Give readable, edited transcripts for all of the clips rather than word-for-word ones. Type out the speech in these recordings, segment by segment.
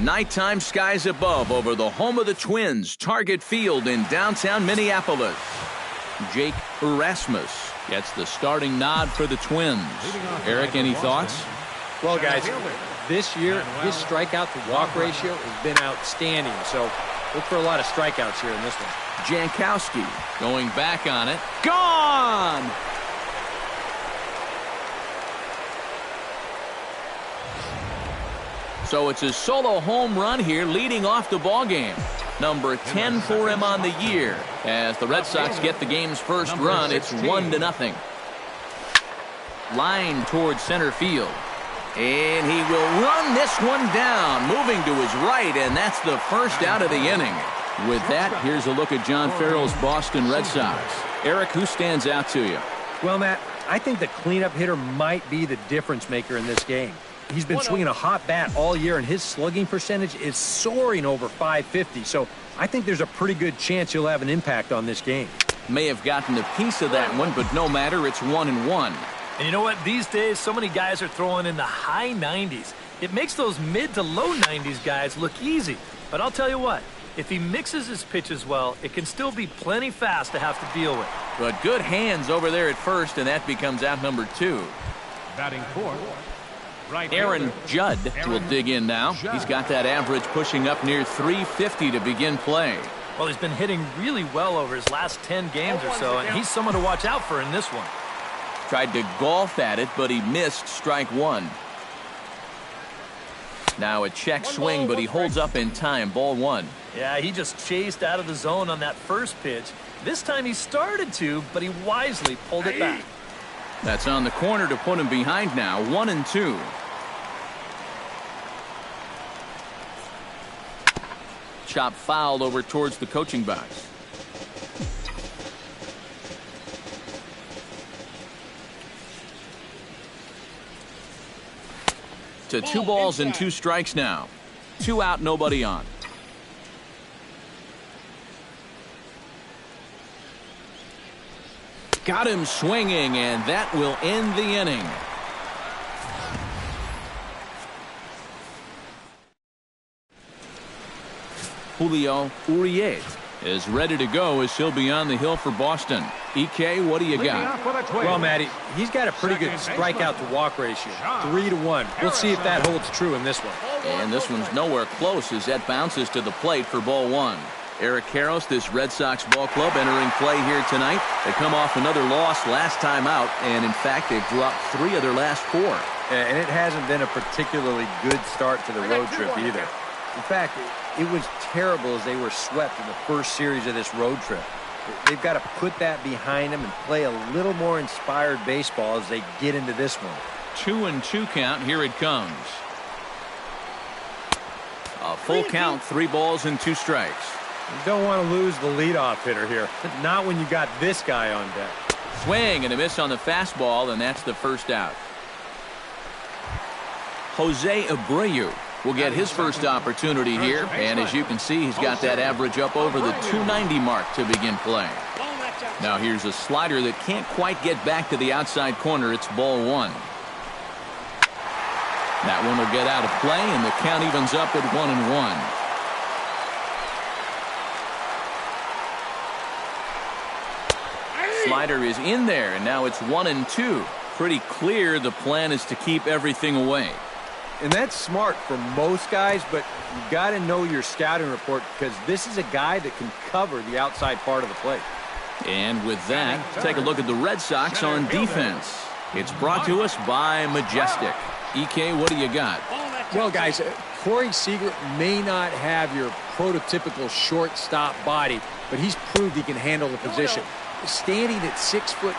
Nighttime skies above over the home of the Twins, Target Field in downtown Minneapolis. Jake Erasmus gets the starting nod for the Twins. Eric, any thoughts? Well, guys, this year, his strikeout-to-walk ratio has been outstanding, so look for a lot of strikeouts here in this one. Jankowski going back on it. Gone! So it's a solo home run here, leading off the ballgame. Number 10 for him on the year. As the Red Sox get the game's first run, it's 1-0. Line towards center field. And he will run this one down, moving to his right, and that's the first out of the inning. With that, here's a look at John Farrell's Boston Red Sox. Eric, who stands out to you? Well, Matt, I think the cleanup hitter might be the difference maker in this game. He's been swinging a hot bat all year, and his slugging percentage is soaring over .550. So I think there's a pretty good chance he'll have an impact on this game. May have gotten a piece of that one, but no matter, it's 1-1. And you know what? These days, so many guys are throwing in the high 90s. It makes those mid to low 90s guys look easy. But I'll tell you what, if he mixes his pitches well, it can still be plenty fast to have to deal with. But good hands over there at first, and that becomes out number 2. Batting fourth. Aaron Judd will dig in now. He's got that average pushing up near 350 to begin play. Well, he's been hitting really well over his last 10 games or so, and he's someone to watch out for in this one. Tried to golf at it, but he missed strike one. Now a check swing, but he holds up in time. Ball one. Yeah, he just chased out of the zone on that first pitch. This time he started to, but he wisely pulled it back. That's on the corner to put him behind now. 1-2. Chop fouled over towards the coaching box. To 2 balls and 2 strikes now. 2 out, nobody on. Got him swinging, and that will end the inning. Julio Urias is ready to go as he'll be on the hill for Boston. EK, what do you got? Well, Matty, he's got a pretty good strikeout-to-walk ratio, 3-1. We'll see if that holds true in this one. And this one's nowhere close as that bounces to the plate for ball one. Eric Karros, this Red Sox ball club, entering play here tonight. They come off another loss last time out, and in fact, they've dropped 3 of their last 4. And it hasn't been a particularly good start to the road trip either. In fact, it was terrible as they were swept in the first series of this road trip. They've got to put that behind them and play a little more inspired baseball as they get into this one. 2-2 count. Here it comes. A full count, 3 balls and 2 strikes. You don't want to lose the leadoff hitter here. Not when you got this guy on deck. Swing and a miss on the fastball, and that's the first out. Jose Abreu will get his first opportunity here, and as you can see, he's got that average up over the 290 mark to begin play. Now here's a slider that can't quite get back to the outside corner. It's ball one. That one will get out of play, and the count evens up at 1-1. Slider is in there, and now it's 1-2. Pretty clear the plan is to keep everything away. And that's smart for most guys, but you've got to know your scouting report because this is a guy that can cover the outside part of the plate. And with that, take a look at the Red Sox on defense. It's brought to us by Majestic. EK, what do you got? Well, guys, Corey Seager may not have your prototypical shortstop body, but he's proved he can handle the position. Standing at 6'4",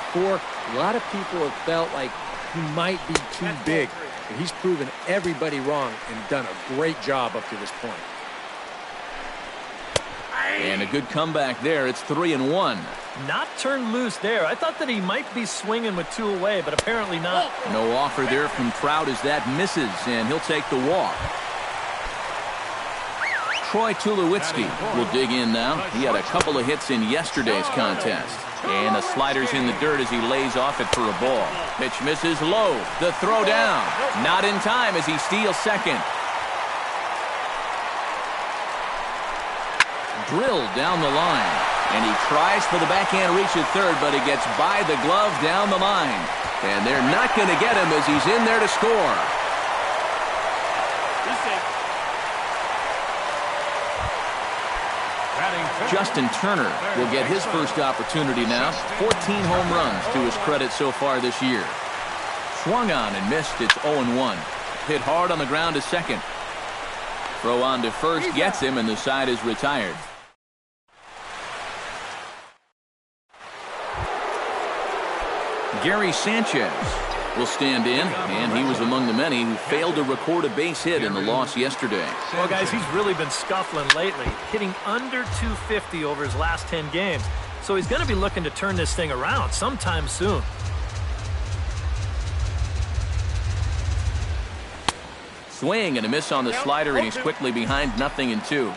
a lot of people have felt like he might be too big. But he's proven everybody wrong and done a great job up to this point. And a good comeback there. It's 3-1. Not turned loose there. I thought that he might be swinging with 2 away, but apparently not. No offer there from Trout as that misses, and he'll take the walk. Troy Tulowitzki will dig in now. He had a couple of hits in yesterday's contest. And the slider's in the dirt as he lays off it for a ball. Pitch misses low. The throw down. Not in time as he steals second. drilled down the line. And he tries for the backhand reach at third, but he gets by the glove down the line. And they're not going to get him as he's in there to score. Justin Turner will get his first opportunity now. 14 home runs to his credit so far this year. Swung on and missed. It's 0-1. Hit hard on the ground to second. Throw on to first gets him, and the side is retired. Gary Sanchez will stand in, and he was among the many who failed to record a base hit in the loss yesterday. Well, guys, he's really been scuffling lately, hitting under 250 over his last 10 games. So he's going to be looking to turn this thing around sometime soon. Swing and a miss on the slider, and he's quickly behind 0-2.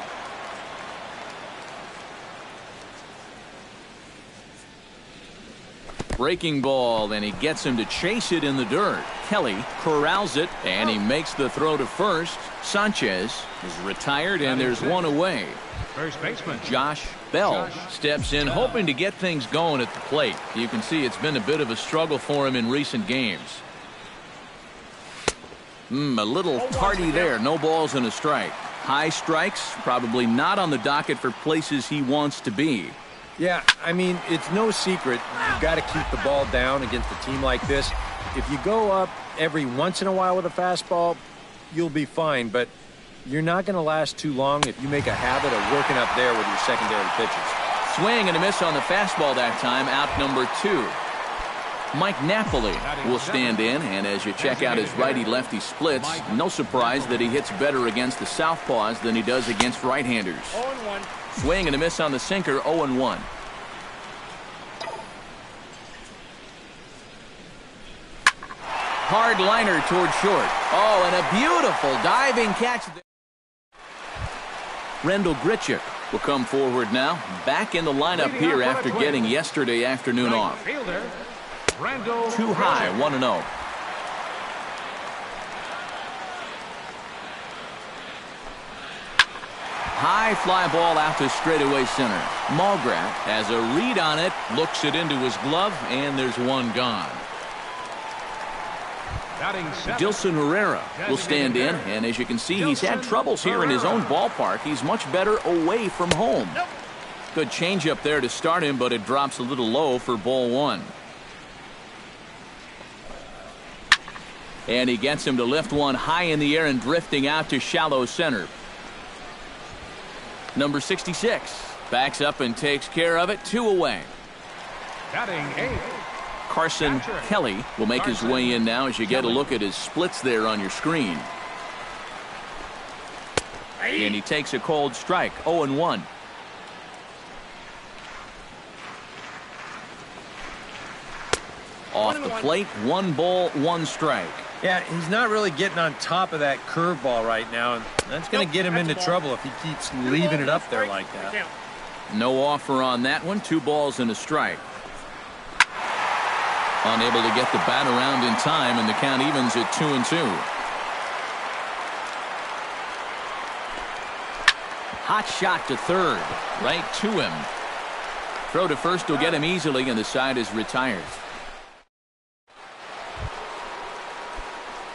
Breaking ball, and he gets him to chase it in the dirt. Kelly corrals it, and he makes the throw to first. Sanchez is retired, and there's one away. First baseman Josh Bell steps in, hoping to get things going at the plate. You can see it's been a bit of a struggle for him in recent games. A little tardy there. No balls and a strike. High strikes, probably not on the docket for places he wants to be. Yeah, I mean, it's no secret. You've got to keep the ball down against a team like this. If you go up every once in a while with a fastball, you'll be fine. But you're not going to last too long if you make a habit of working up there with your secondary pitches. Swing and a miss on the fastball that time. Out number 2. Mike Napoli will stand in, and as you check out his righty-lefty splits, no surprise that he hits better against the southpaws than he does against right-handers. 0-1. Swing and a miss on the sinker, 0-1. Hard liner toward short. Oh, and a beautiful diving catch. Rendell Grichuk will come forward now, back in the lineup here after getting yesterday afternoon off. Too high, 1-0. High fly ball out to straightaway center. Mulgrew has a read on it, looks it into his glove, and there's one gone. Dilson Herrera will stand in, and as you can see, he's had troubles here in his own ballpark. He's much better away from home. Good changeup there to start him, but it drops a little low for ball 1. And he gets him to lift one high in the air and drifting out to shallow center. Number 66 backs up and takes care of it. 2 away. Batting 8. Carson Kelly will make his way in now as you get a look at his splits there on your screen. And he takes a cold strike. 0-1. Off the plate, 1 ball, 1 strike. Yeah, he's not really getting on top of that curveball right now, and that's going to get him into trouble if he keeps leaving it up there like that. No offer on that one. 2 balls and a strike. Unable to get the bat around in time, and the count evens at 2-2. Hot shot to third. Right to him. Throw to first will get him easily, and the side is retired.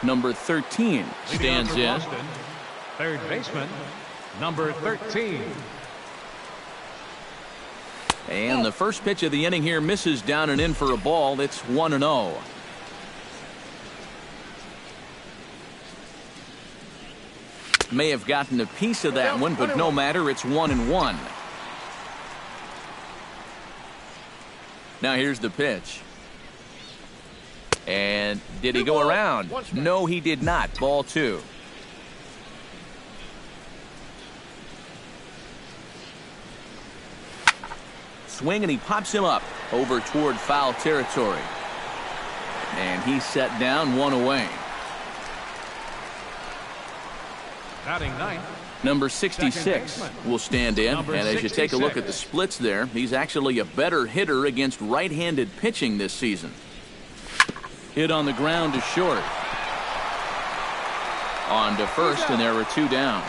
Number 13 stands in. Third baseman, number 13. And the first pitch of the inning here misses down and in for a ball. It's 1-0. May have gotten a piece of that one, but no matter. It's 1-1. Now here's the pitch. And did he go around? No, he did not. Ball 2. Swing, and he pops him up over toward foul territory. And he's set down, 1 away. Batting 9. Number 66 will stand in, and as you take a look at the splits there, he's actually a better hitter against right-handed pitching this season. Hit on the ground to short. On to first, and there were 2 down.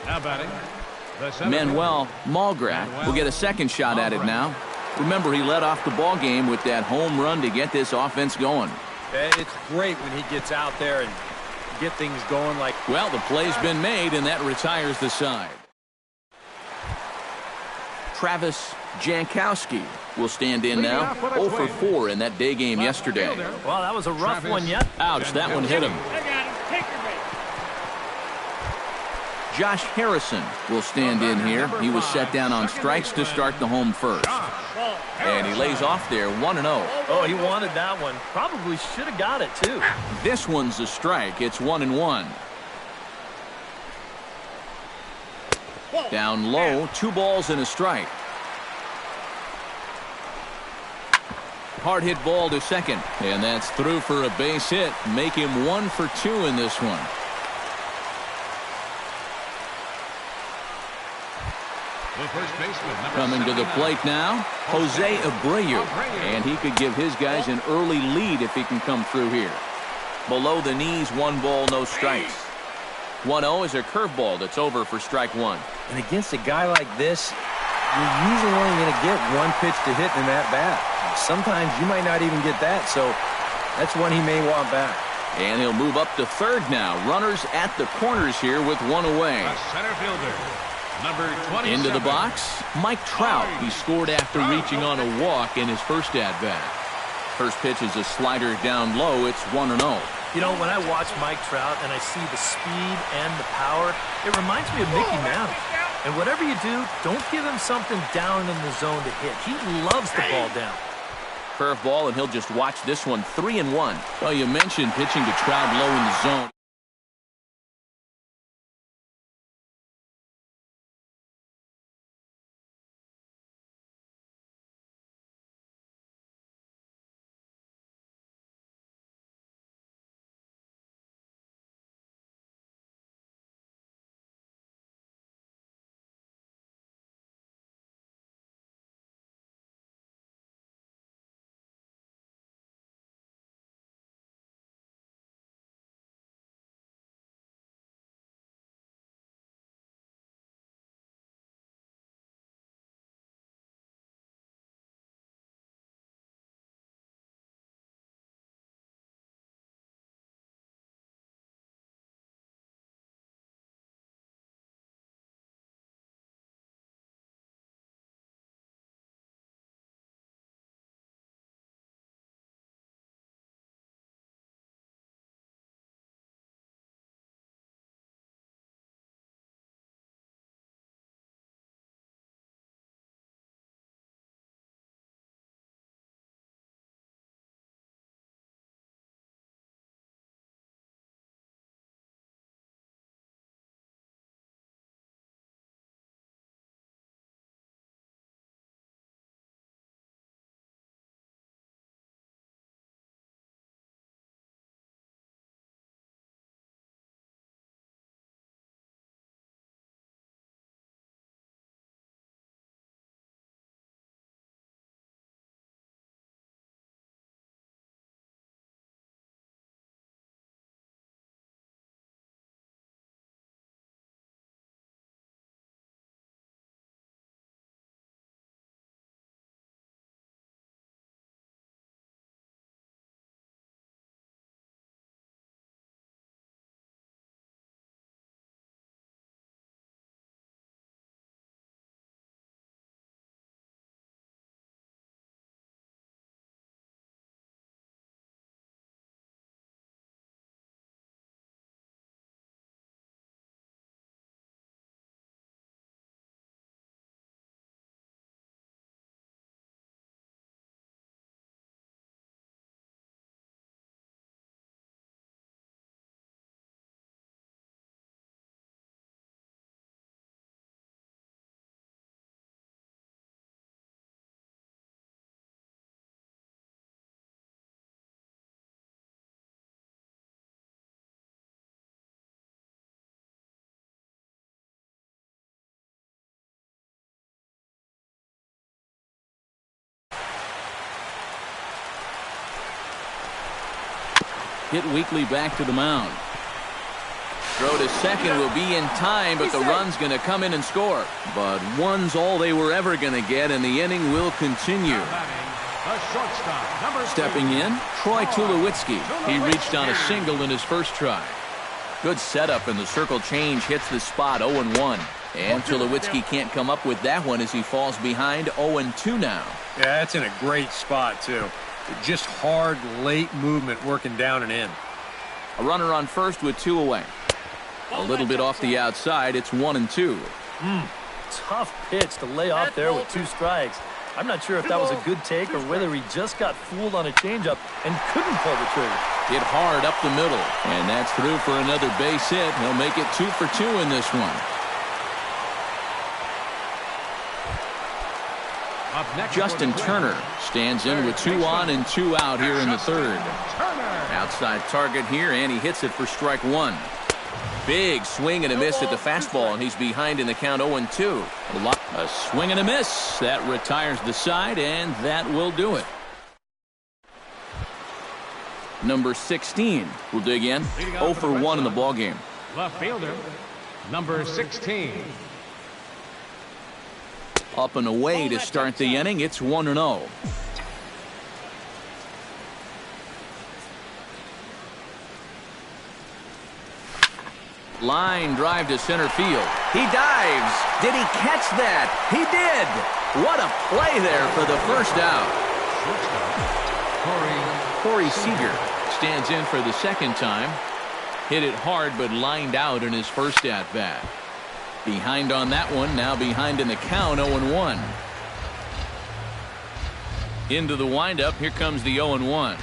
Now batting, the center Manuel Malgrat will get a second shot at it now. Remember, he led off the ball game with that home run to get this offense going. It's great when he gets out there and get things going like. Well, the play's been made, and that retires the side. Travis Jankowski will stand in now. 0 for 4 in that day game yesterday. Well, that was a rough one yet. Ouch, that one hit him. Josh Harrison will stand in here. He was set down on strikes to start the home first. And he lays off there 1-0. Oh, he wanted that one. Probably should have got it, too. This one's a strike. It's 1-1. Down low, 2 balls and a strike. Hard hit ball to second. And that's through for a base hit. Make him 1 for 2 in this one. The first baseman, Coming to the plate now, Jose Abreu. And he could give his guys an early lead if he can come through here. Below the knees, 1 ball, no strikes. 1-0 is a curveball that's over for strike 1. And against a guy like this, you're usually only going to get 1 pitch to hit in that bat. Sometimes you might not even get that, so that's one he may want back. And he'll move up to third now. Runners at the corners here with 1 away. the center fielder, number 27. Into the box, Mike Trout. He scored after reaching on a walk in his first at-bat. First pitch is a slider down low. It's 1-0. You know, when I watch Mike Trout and I see the speed and the power, it reminds me of Mickey Mantle. And whatever you do, don't give him something down in the zone to hit. He loves the ball down. Curveball, and he'll just watch this one. 3-1. Well, you mentioned pitching to Trout low in the zone. Hit weakly back to the mound. Throw to second will be in time, but the run's going to come in and score. But one's all they were ever going to get, and the inning will continue. Stepping in, Troy Tulowitzki. He reached on a single in his first try. Good setup, and the circle change hits the spot 0-1. And Tulowitzki can't come up with that one as he falls behind 0-2 now. Yeah, that's in a great spot, too. Just hard, late movement working down and in. A runner on first with 2 away. A little bit off the outside. It's 1-2. Tough pitch to lay off there with 2 strikes. I'm not sure if that was a good take or whether he just got fooled on a changeup and couldn't pull the trigger. Hit hard up the middle. And that's through for another base hit. He'll make it 2 for 2 in this one. Justin Turner stands in with 2 on and 2 out here in the third. Outside target here, and he hits it for strike 1. Big swing and a miss at the fastball, and he's behind in the count 0-2. A swing and a miss. That retires the side, and that will do it. Number 16 will dig in. 0 for 1 in the ballgame. Left fielder, number 16. Up and away to start the inning. It's 1-0. Line drive to center field. He dives. Did he catch that? He did. What a play there for the first out. Corey Seager stands in for the second time. Hit it hard but lined out in his first at-bat. Behind on that one, now behind in the count, 0-1. Into the windup, here comes the 0-1.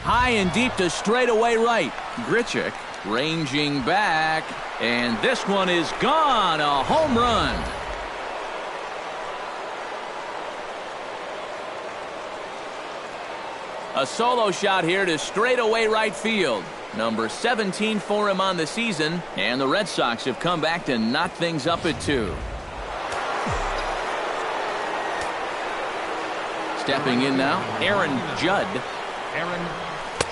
High and deep to straightaway right. Grichuk ranging back, and this one is gone. A home run. A solo shot here to straightaway right field. Number 17 for him on the season, and the Red Sox have come back to knock things up at 2. Stepping in now, Aaron Judd.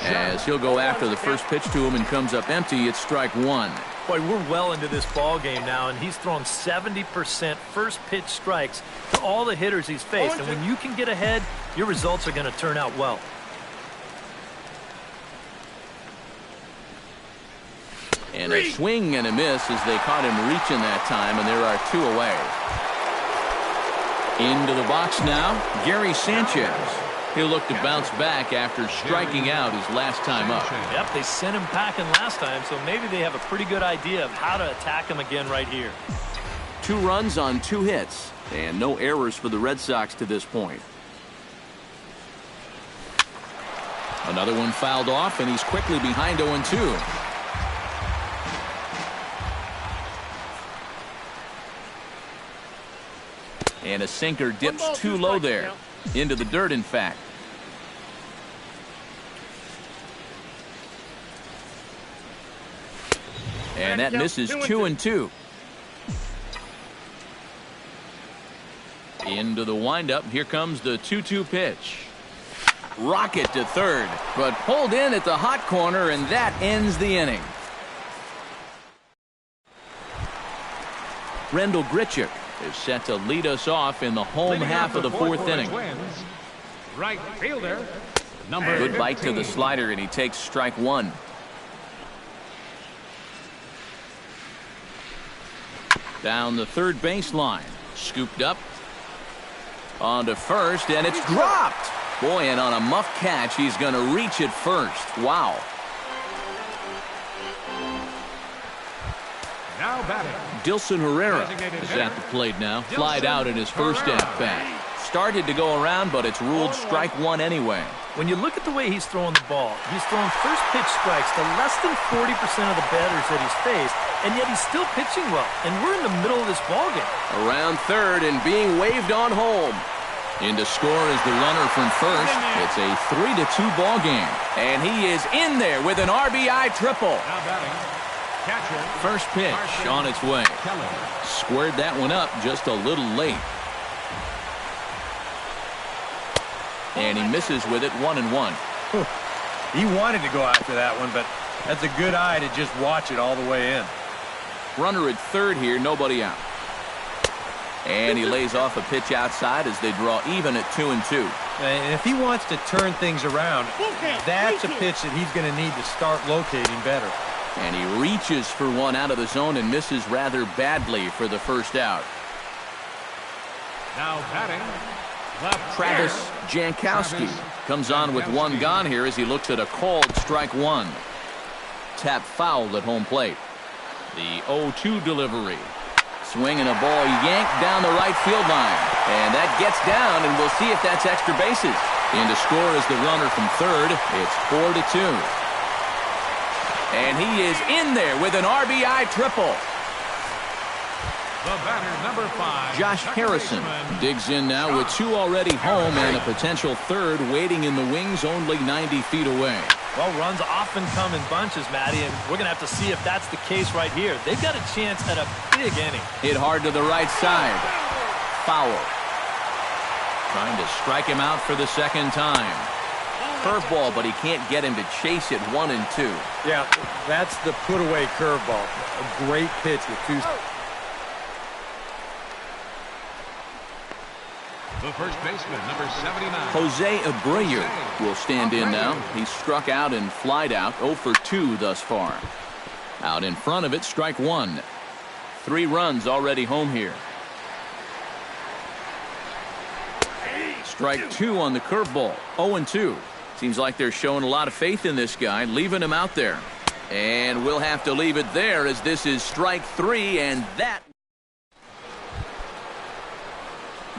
As he'll go after the first pitch to him and comes up empty, it's strike 1. Boy, we're well into this ball game now, and he's thrown 70% first pitch strikes to all the hitters he's faced. And when you can get ahead, your results are going to turn out well. And a swing and a miss as they caught him reaching that time, and there are 2 away. Into the box now, Gary Sanchez. He'll look to bounce back after striking out his last time up. Yep, they sent him packing last time, so maybe they have a pretty good idea of how to attack him again right here. 2 runs on 2 hits, and no errors for the Red Sox to this point. Another one fouled off, and he's quickly behind 0-2. And a sinker dips too low there. Into the dirt, in fact. And that misses 2-2. Into the windup. Here comes the 2-2 pitch. Rocket to third, but pulled in at the hot corner, and that ends the inning. Rendell Grichuk is set to lead us off in the home half of the 4th inning. Right fielder, number Good 15. bite to the slider, and he takes strike 1. Down the third baseline. Scooped up. On to first, and it's dropped. Boy, and on a muff catch, he's going to reach it first. Wow. Now batting. Dilson Herrera is at the plate now. Flied out in his first at-bat. Started to go around, but it's ruled strike 1 anyway. When you look at the way he's throwing the ball, he's throwing first pitch strikes to less than 40% of the batters that he's faced, and yet he's still pitching well. And we're in the middle of this ballgame. Around third and being waved on home. In to score is the runner from first. It's a 3-2 ball game, and he is in there with an RBI triple. Now batting. Catcher. First pitch on its way. Squared that one up just a little late. And he misses with it 1-1. He wanted to go after that one, but that's a good eye to just watch it all the way in. Runner at third here, nobody out. And he lays off a pitch outside as they draw even at 2-2. And if he wants to turn things around, that's a pitch that he's going to need to start locating better. And he reaches for one out of the zone and misses rather badly for the first out. Now batting, left Travis Jankowski comes on with one gone here as he looks at a called strike one. Tap foul at home plate. The 0-2 delivery. Swinging a ball yanked down the right field line. And that gets down, and we'll see if that's extra bases. In to score is the runner from third. It's 4-2. And he is in there with an RBI triple. the batter, number 5. Josh Harrison digs in now with two already home and a potential third waiting in the wings only 90 feet away. Well, runs often come in bunches, Matty, and we're going to have to see if that's the case right here. They've got a chance at a big inning. Hit hard to the right side. Foul. Trying to strike him out for the second time. Curveball, but he can't get him to chase it 1 and 2. Yeah, that's the put-away curveball. A great pitch with two. The first baseman, number 79. Jose Abreu will stand in now. He's struck out and flied out, 0 for 2 thus far. Out in front of it, strike one. 3 runs already home here. Strike 2 on the curveball, 0 and 2. Seems like they're showing a lot of faith in this guy, leaving him out there. And we'll have to leave it there as this is strike 3, and that.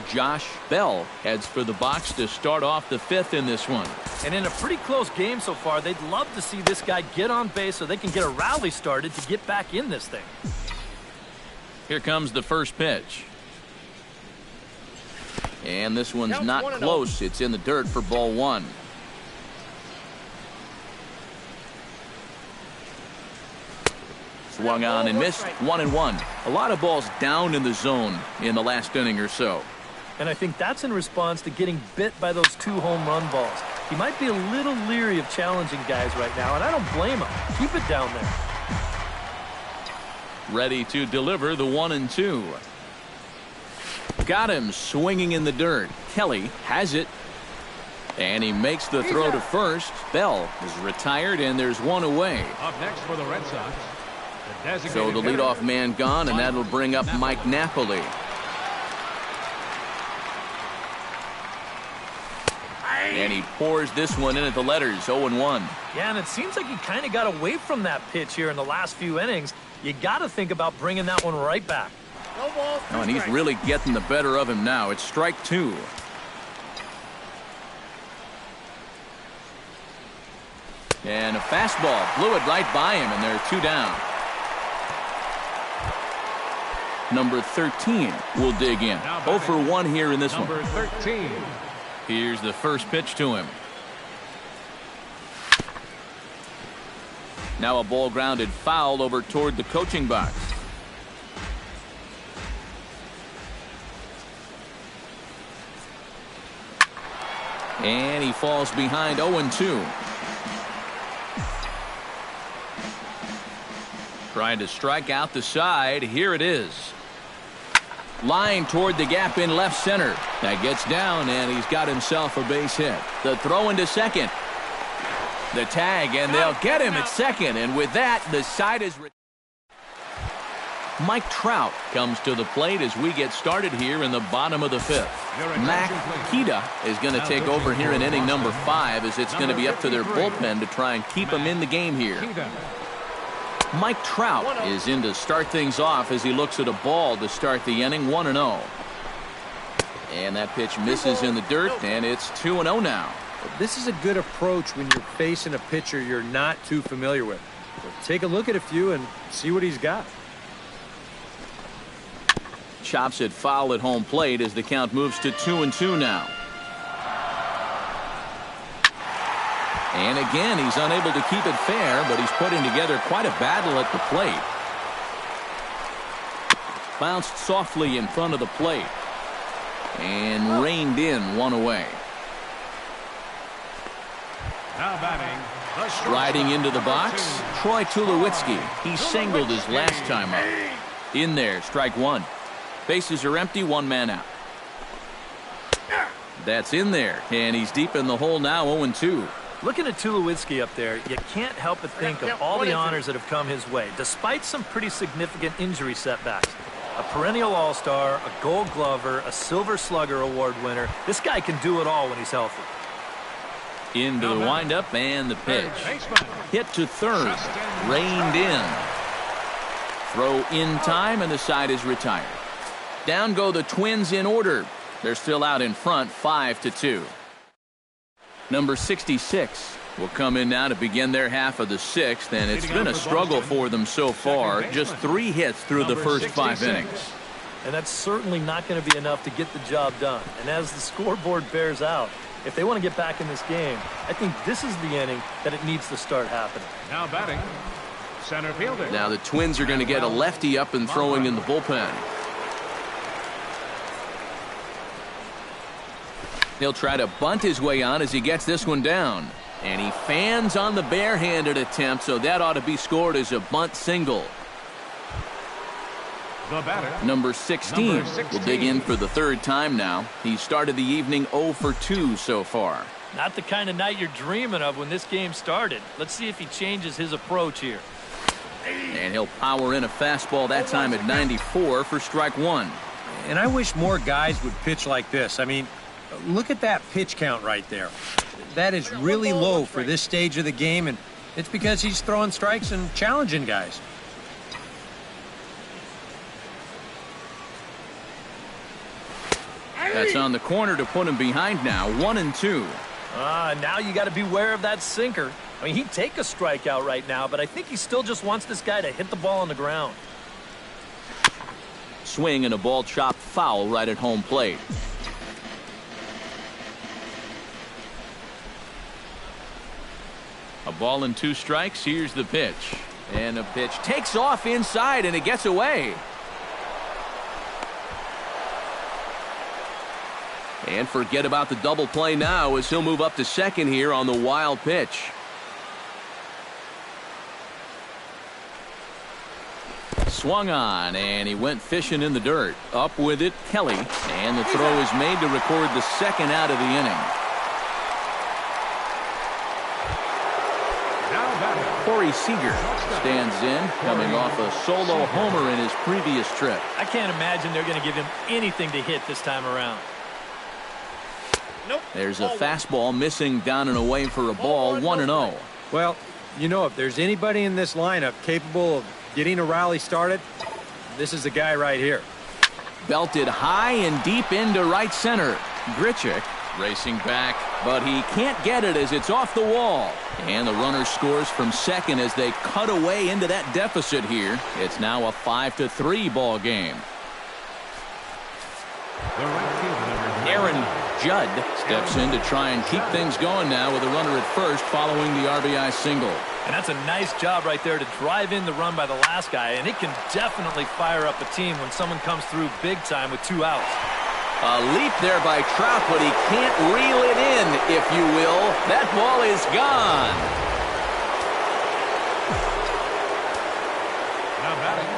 Josh Bell heads for the box to start off the 5th in this one. And in a pretty close game so far, they'd love to see this guy get on base so they can get a rally started to get back in this thing. Here comes the first pitch. And this one's not close. It's in the dirt for ball 1. Swung on and missed, 1 and 1. A lot of balls down in the zone in the last inning or so. And I think that's in response to getting bit by those 2 home run balls. He might be a little leery of challenging guys right now, and I don't blame him. Keep it down there. Ready to deliver the 1 and 2. Got him swinging in the dirt. Kelly has it. And he makes the throw to first. Bell is retired, and there's one away. Up next for the Red Sox. So the leadoff man gone, and that'll bring up Mike Napoli. And he pours this one in at the letters, 0-1. Yeah, and it seems like he kind of got away from that pitch here in the last few innings. You got to think about bringing that one right back. Oh, and he's really getting the better of him now. It's strike 2. And a fastball blew it right by him, and there are 2 down. Number 13 will dig in. 0 for 1 here in this one. Number 13. Here's the first pitch to him. Now a ball grounded foul over toward the coaching box. And he falls behind 0-2. Trying to strike out the side. Here it is. Line toward the gap in left center. That gets down, and he's got himself a base hit. The throw into second. The tag, and they'll get him at second. And with that, the side is... Mike Trout comes to the plate as we get started here in the bottom of the 5th. Mac Kida is going to take over here in inning number 5 as it's going to be up to their bullpen to try and keep him in the game here. Mike Trout is in to start things off as he looks at a ball to start the inning, 1-0. And that pitch misses in the dirt, and it's 2-0 now. This is a good approach when you're facing a pitcher you're not too familiar with. So take a look at a few and see what he's got. Chops it foul at home plate as the count moves to 2-2 now. And again, he's unable to keep it fair, but he's putting together quite a battle at the plate. Bounced softly in front of the plate. And reined in 1 away. Now batting, Striding into the box, Troy Tulowitzki. He singled his last time up. In there, strike one. Bases are empty, one man out. That's in there, and he's deep in the hole now, 0-2. Looking at Tulowitzki up there, you can't help but think of all the honors that have come his way, despite some pretty significant injury setbacks. A perennial all-star, a gold glover, a silver slugger award winner. This guy can do it all when he's healthy. Into the windup and the pitch. Hit to third. Reined in. Throw in time, and the side is retired. Down go the Twins in order. They're still out in front, 5-2. Number 66 will come in now to begin their half of the sixth, and it's been a struggle for them so far. Just 3 hits through the first 5 innings. And that's certainly not going to be enough to get the job done. And as the scoreboard bears out, if they want to get back in this game, I think this is the inning that it needs to start happening. Now batting, center fielder. Now the Twins are going to get a lefty up and throwing in the bullpen. He'll try to bunt his way on as he gets this one down. And he fans on the barehanded attempt, so that ought to be scored as a bunt single. The batter, Number 16 will dig in for the third time now. He started the evening 0 for 2 so far. Not the kind of night you're dreaming of when this game started. Let's see if he changes his approach here. And he'll power in a fastball that time at 94 for strike one. And I wish more guys would pitch like this. I mean, look at that pitch count right there. That is really low for this stage of the game, and it's because he's throwing strikes and challenging guys. That's on the corner to put him behind now, 1-2. Now you got to beware of that sinker. I mean, he'd take a strikeout right now, but I think he still just wants this guy to hit the ball on the ground. Swing and a ball chopped foul right at home plate. A ball and 2 strikes. Here's the pitch. And the pitch takes off inside, and it gets away. And forget about the double play now as he'll move up to second here on the wild pitch. Swung on, and he went fishing in the dirt. Up with it, Kelly. And the throw is made to record the second out of the inning. Corey Seager stands in, coming off a solo homer in his previous trip. I can't imagine they're going to give him anything to hit this time around. There's a fastball missing down and away for a ball, 1-0. Well, you know, if there's anybody in this lineup capable of getting a rally started, this is the guy right here. Belted high and deep into right center. Grichuk racing back, but he can't get it as it's off the wall. And the runner scores from second as they cut away into that deficit here. It's now a 5-3 ball game. Aaron Judd steps in to try and keep things going now with a runner at first following the RBI single. And that's a nice job right there to drive in the run by the last guy, and it can definitely fire up a team when someone comes through big time with 2 outs. A leap there by Trout, but he can't reel it in, if you will. That ball is gone. now batting,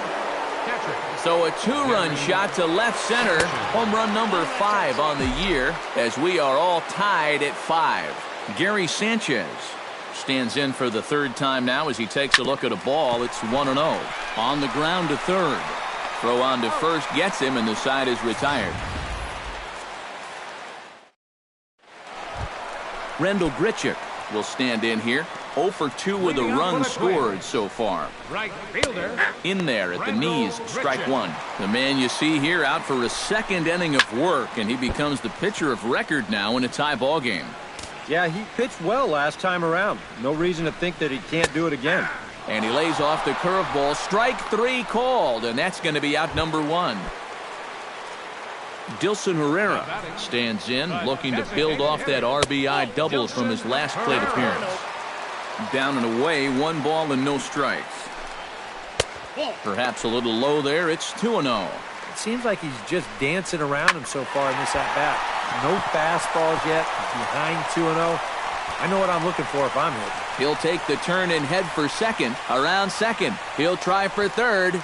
catcher. So a 2-run shot to left center. Home run number 5 on the year as we are all tied at 5. Gary Sanchez stands in for the third time now as he takes a look at a ball. It's 1-0. On the ground to third. Throw on to first gets him, and the side is retired. Rendell Grichuk will stand in here. 0 for 2 with a run scored so far. Right fielder. In there at the knees, strike one. The man you see here out for a second inning of work, and he becomes the pitcher of record now in a tie ball game. Yeah, he pitched well last time around. No reason to think that he can't do it again. And he lays off the curveball. Strike 3 called, and that's going to be out number 1. Dilson Herrera stands in, looking to build off that RBI double from his last plate appearance. Down and away, 1 ball and no strikes. Perhaps a little low there. It's 2-0. It seems like he's just dancing around him so far in this at-bat. No fastballs yet. Behind 2-0. I know what I'm looking for if I'm hit. He'll take the turn and head for second. Around second. He'll try for third.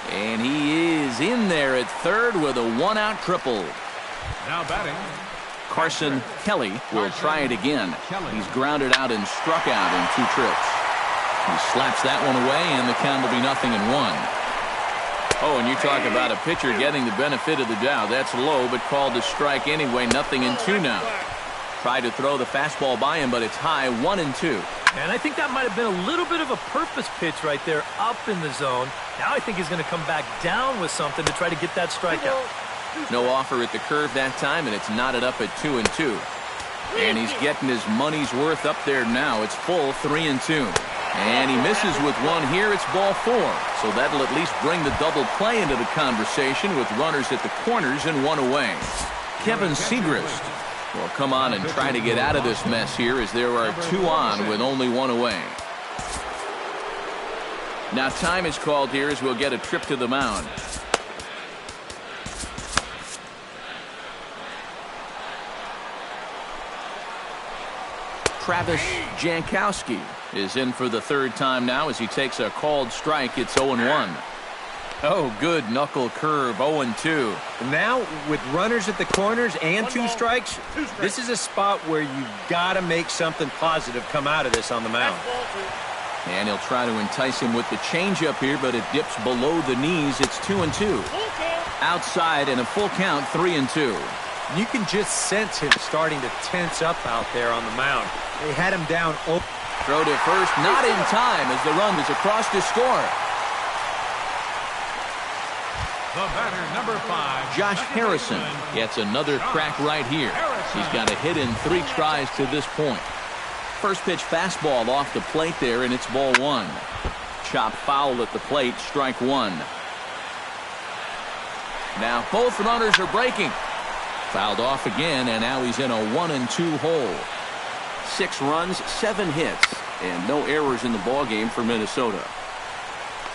And he is in there at third with a one-out triple. Now batting. Carson Kelly will try it again. He's grounded out and struck out in 2 trips. He slaps that one away, and the count will be 0-1. Oh, and you talk about a pitcher getting the benefit of the doubt. That's low, but called to strike anyway. 0-2 now. Tried to throw the fastball by him, but it's high, 1-2. And I think that might have been a little bit of a purpose pitch right there up in the zone. Now I think he's going to come back down with something to try to get that strikeout. No offer at the curve that time, and it's knotted up at 2-2. And he's getting his money's worth up there now. It's full, 3-2. And he misses with one here. It's ball 4. So that'll at least bring the double play into the conversation with runners at the corners and 1 away. Kevin Segrist will come on and try to get out of this mess here as there are 2 on with only 1 away. Now time is called here as we'll get a trip to the mound. Travis Jankowski is in for the 3rd time now as he takes a called strike. It's 0-1. Oh, good knuckle curve, 0-2. Now, with runners at the corners and 2 strikes, this is a spot where you've got to make something positive come out of this on the mound. And he'll try to entice him with the changeup here, but it dips below the knees. It's 2-2. Outside and a full count, 3-2. You can just sense him starting to tense up out there on the mound. They had him down. Throw to first, not in time as the run is across to score. The batter, number 5. Josh Harrison gets another crack right here. He's got a hit in 3 tries to this point. First pitch fastball off the plate there, and it's ball 1. Chop foul at the plate, strike 1. Now both runners are breaking. Fouled off again, and now he's in a 1-2 hole. 6 runs, 7 hits, and no errors in the ballgame for Minnesota.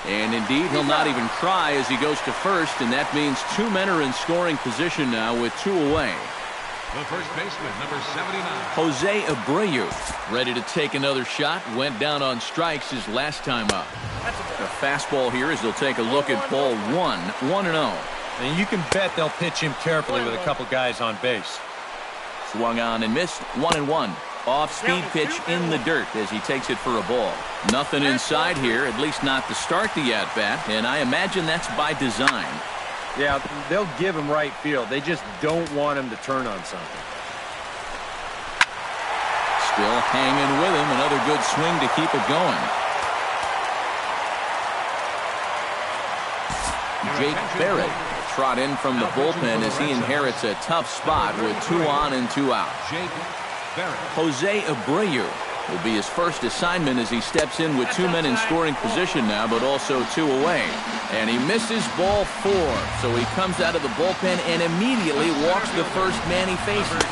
And indeed, he'll not even try as he goes to first, and that means 2 men are in scoring position now with 2 away. The first baseman, number 79. Jose Abreu, ready to take another shot, went down on strikes his last time up. A fastball here as they'll take a look at ball 1, 1-0. And you can bet they'll pitch him carefully with a couple guys on base. Swung on and missed, 1-1. Off-speed pitch in the dirt as he takes it for a ball. Nothing inside here, at least not to start the at-bat, and I imagine that's by design. Yeah, they'll give him right field. They just don't want him to turn on something. Still hanging with him. Another good swing to keep it going. Jake Barrett will trot in from the bullpen as he inherits a tough spot with 2 on and 2 out. Jose Abreu will be his first assignment as he steps in with 2 men in scoring position now, but also 2 away. And he misses ball 4, so he comes out of the bullpen and immediately walks the first man he faces.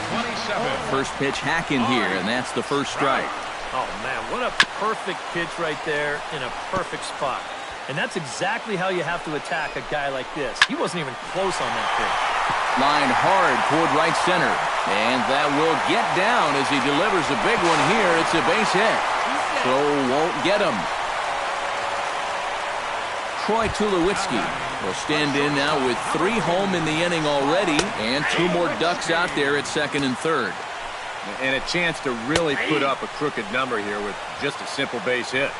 First pitch hacking here, and that's the first strike. Oh, man, what a perfect pitch right there in a perfect spot. And that's exactly how you have to attack a guy like this. He wasn't even close on that pitch. Lined hard toward right center. And that will get down as he delivers a big one here. It's a base hit. So won't get him. Troy Tulowitzki will stand in now with 3 home in the inning already. And 2 more ducks out there at second and third. And a chance to really put up a crooked number here with just a simple base hit.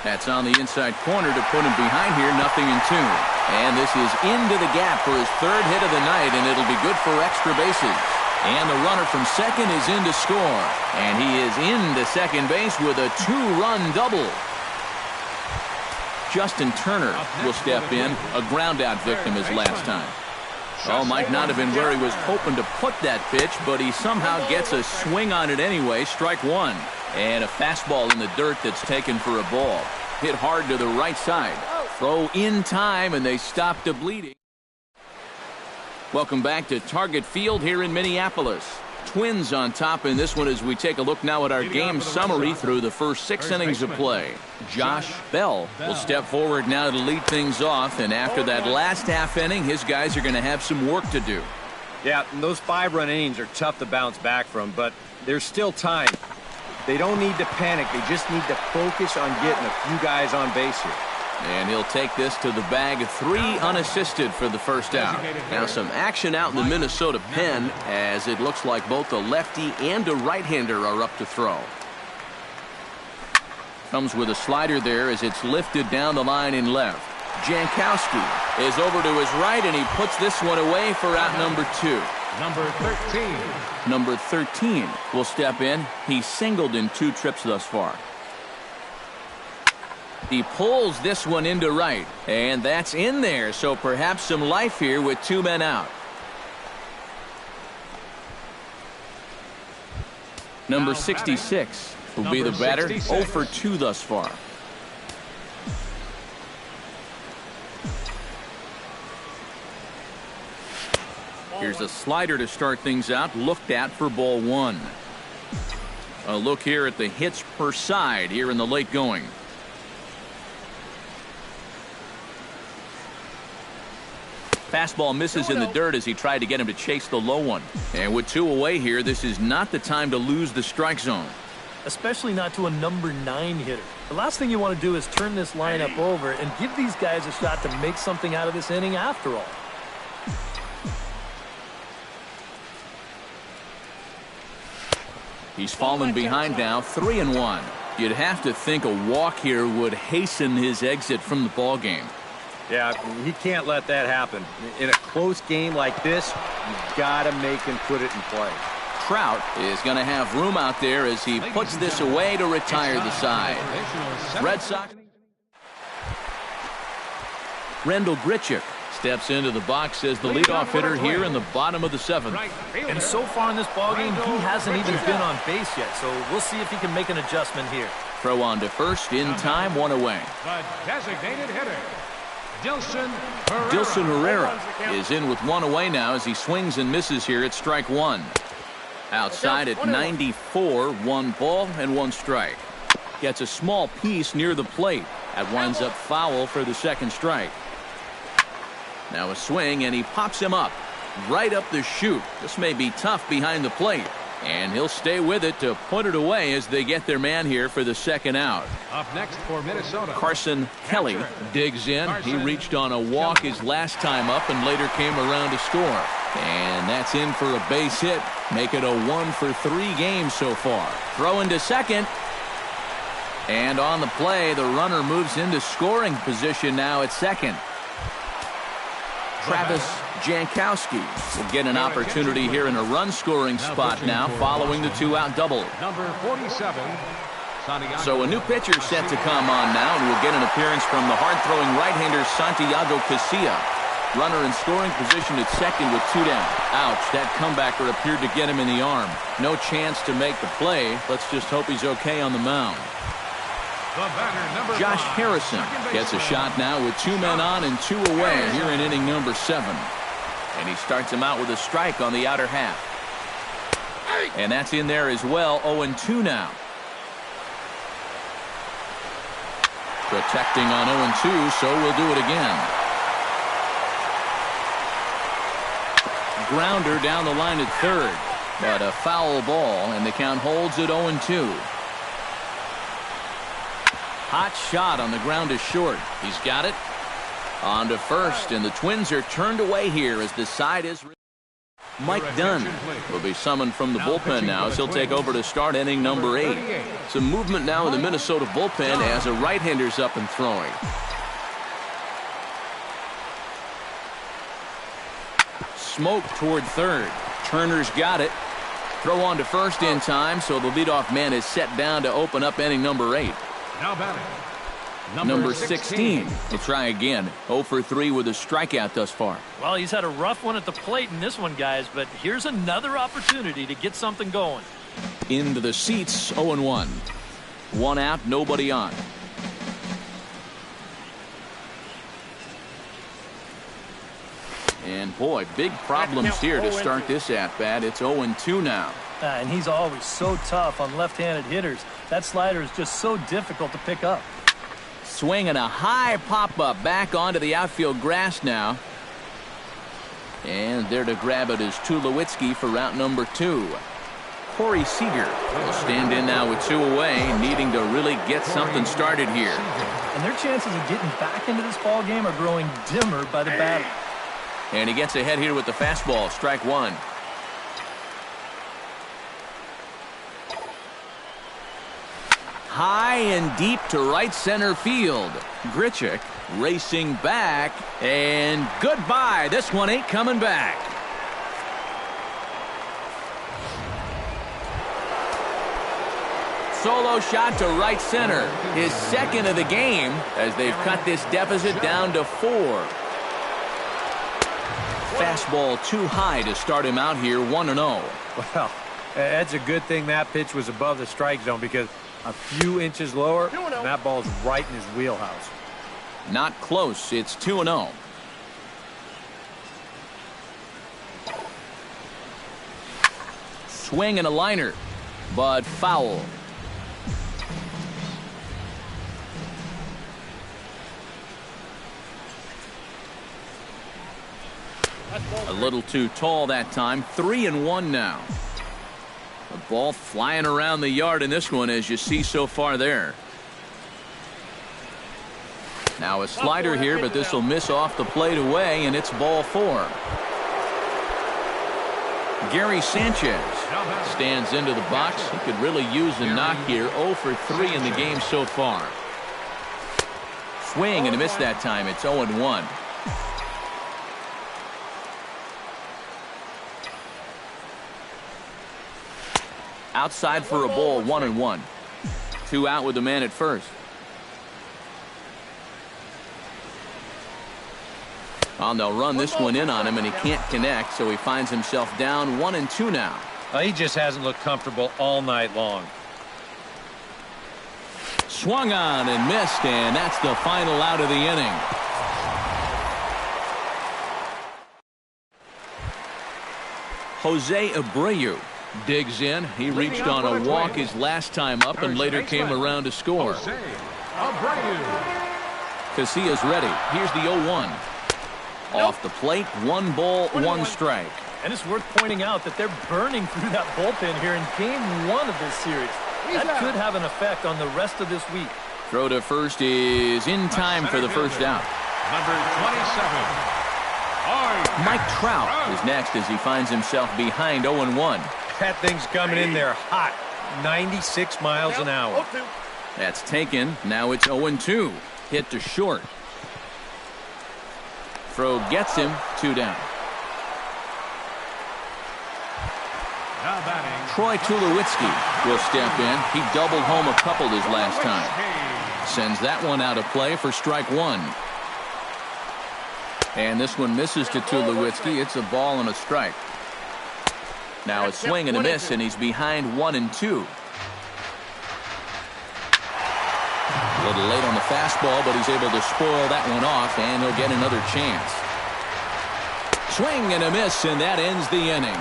That's on the inside corner to put him behind here, 0-2. And this is into the gap for his 3rd hit of the night, and it'll be good for extra bases. And the runner from second is in to score. And he is into second base with a 2-run double. Justin Turner will step in, a ground-out victim his last time. Oh, might not have been where he was hoping to put that pitch, but he somehow gets a swing on it anyway, strike 1. And a fastball in the dirt that's taken for a ball. Hit hard to the right side. Throw in time, and they stop the bleeding. Welcome back to Target Field here in Minneapolis. Twins on top in this one as we take a look now at our game summary through the first 6 innings of play. Josh Bell will step forward now to lead things off, and after that last half inning, his guys are going to have some work to do. Yeah, those 5-run innings are tough to bounce back from, but there's still time. They don't need to panic. They just need to focus on getting a few guys on base here. And he'll take this to the bag. 3 unassisted for the first out. Now some action out in the Minnesota pen, as it looks like both a lefty and a right-hander are up to throw. Comes with a slider there as it's lifted down the line in left. Jankowski is over to his right, and he puts this one away for out number 2. Number 13. Number 13 will step in. He's singled in 2 trips thus far. He pulls this one into right, and that's in there, so perhaps some life here with 2 men out. Number 66 will be the batter. 0 for 2 thus far. Here's a slider to start things out, looked at for ball 1. A look here at the hits per side here in the late going. Fastball misses in the dirt as he tried to get him to chase the low one. And with 2 away here, this is not the time to lose the strike zone. Especially not to a number 9 hitter. The last thing you want to do is turn this lineup over and give these guys a shot to make something out of this inning after all. He's fallen behind now, 3-1. You'd have to think a walk here would hasten his exit from the ballgame. Yeah, he can't let that happen. In a close game like this, you've got to make him put it in play. Trout is going to have room out there as he puts this away to retire the side. Red Sox. Rendell Grichuk steps into the box as the leadoff hitter here in the bottom of the 7th. And so far in this ballgame, he hasn't even been on base yet, so we'll see if he can make an adjustment here. Throw on to first in time, 1 away. The designated hitter, Dilson Herrera is in with 1 away now as he swings and misses here at strike 1. Outside at 94, 1 ball and 1 strike. Gets a small piece near the plate. That winds up foul for the 2nd strike. Now a swing, and he pops him up right up the chute. This may be tough behind the plate, and he'll stay with it to put it away as they get their man here for the 2nd out. Up next for Minnesota, Carson Kelly digs in. He reached on a walk his last time up and later came around to score. And that's in for a base hit. Make it a 1 for 3 games so far. Throw into second. And on the play, the runner moves into scoring position now at second. Travis Jankowski will get an opportunity here in a run-scoring spot now following the 2-out double. number 47. So a new pitcher set to come on now, and we'll get an appearance from the hard-throwing right-hander Santiago Casilla. Runner in scoring position at second with 2 down. Ouch, that comebacker appeared to get him in the arm. No chance to make the play. Let's just hope he's okay on the mound. Josh Harrison gets a shot now with 2 men on and 2 away here in inning number 7. And he starts him out with a strike on the outer half. And that's in there as well. 0-2 now. Protecting on 0-2, so we'll do it again. Grounder down the line at third, but a foul ball, and the count holds at 0-2. Hot shot on the ground is short. He's got it. On to first, and the Twins are turned away here as the side is. Mike Dunn will be summoned from the bullpen now as he'll take over to start inning number 8. Some movement now in the Minnesota bullpen as a right-hander's up and throwing. Smoke toward third. Turner's got it. Throw on to first in time, so the leadoff man is set down to open up inning number 8. Now batting, Number 16 will try again. 0 for 3 with a strikeout thus far. Well, he's had a rough one at the plate in this one, guys, but here's another opportunity to get something going. Into the seats, 0-1. 1 out, nobody on. And boy, big problems here to start this at-bat. It's 0-2 now. And he's always so tough on left-handed hitters. That slider is just so difficult to pick up. Swing and a high pop-up back onto the outfield grass now. And there to grab it is Tulowitzki for route number 2. Corey Seager will stand in now with 2 away, needing to really get something started here. And their chances of getting back into this ball game are growing dimmer by the batter. And he gets ahead here with the fastball, strike 1. High and deep to right center field. Grichuk racing back, and goodbye. This one ain't coming back. Solo shot to right center. His second of the game as they've cut this deficit down to 4. Fastball too high to start him out here 1-0. Well, that's a good thing that pitch was above the strike zone, because a few inches lower, and that ball's right in his wheelhouse. Not close. It's 2-0. Swing and a liner, but foul. A little too tall that time. 3-1 now. The ball flying around the yard in this one, as you see so far there. Now a slider here, but this will miss off the plate away, and it's ball 4. Gary Sanchez stands into the box. He could really use a knock here. 0 for 3 in the game so far. Swing and a miss that time. It's 0-1. Outside for a ball, 1-1. 2 out with the man at first. Well, they'll run this one in on him, and he can't connect, so he finds himself down 1-2 now. He just hasn't looked comfortable all night long. Swung on and missed, and that's the final out of the inning. Jose Abreu digs in. He reached on a walk his last time up and later came around to score. Casillas ready. Here's the 0-1. Off the plate, 1 ball, 1 strike. And it's worth pointing out that they're burning through that bullpen here in game 1 of this series. That could have an effect on the rest of this week. Throw to first is in time for the first out. Number 27. Mike Trout is next as he finds himself behind 0-1. That thing's coming in there hot. 96 miles an hour. That's taken. Now it's 0-2. Hit to short. Throw gets him. 2 down. Now batting, Troy Tulowitzki will step in. He doubled home a couple his last time. Sends that one out of play for strike 1. And this one misses to Tulowitzki. It's a ball and a strike. Now a swing and a miss, and he's behind 1-2. A little late on the fastball, but he's able to spoil that one off, and he'll get another chance. Swing and a miss, and that ends the inning.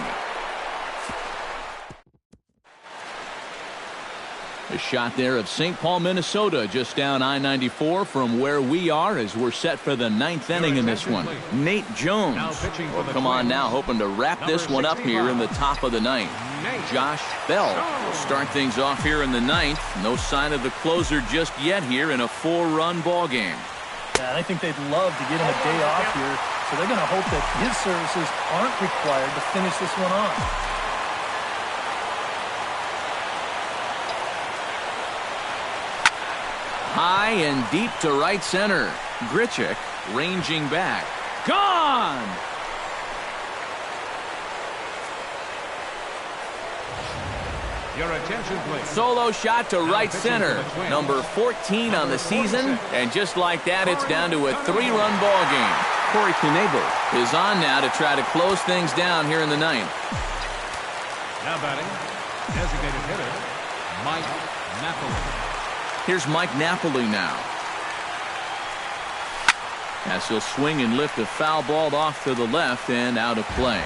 A shot there of St. Paul, Minnesota, just down I-94 from where we are as we're set for the 9th inning in this one. Nate Jones will come on now, hoping to wrap this one up here in the top of the 9th. Josh Bell will start things off here in the 9th. No sign of the closer just yet here in a 4-run ball game. Yeah, and I think they'd love to get him a day off here, so they're going to hope that his services aren't required to finish this one off. High and deep to right center. Grichuk ranging back. Gone! Your attention, please. Solo shot to right center. Number 14 on the season. And just like that, it's down to a 3-run ball game. Corey Knebel is on now to try to close things down here in the 9th. Now batting, designated hitter, Mike Napoli. Here's Mike Napoli now. As he'll swing and lift a foul ball off to the left and out of play.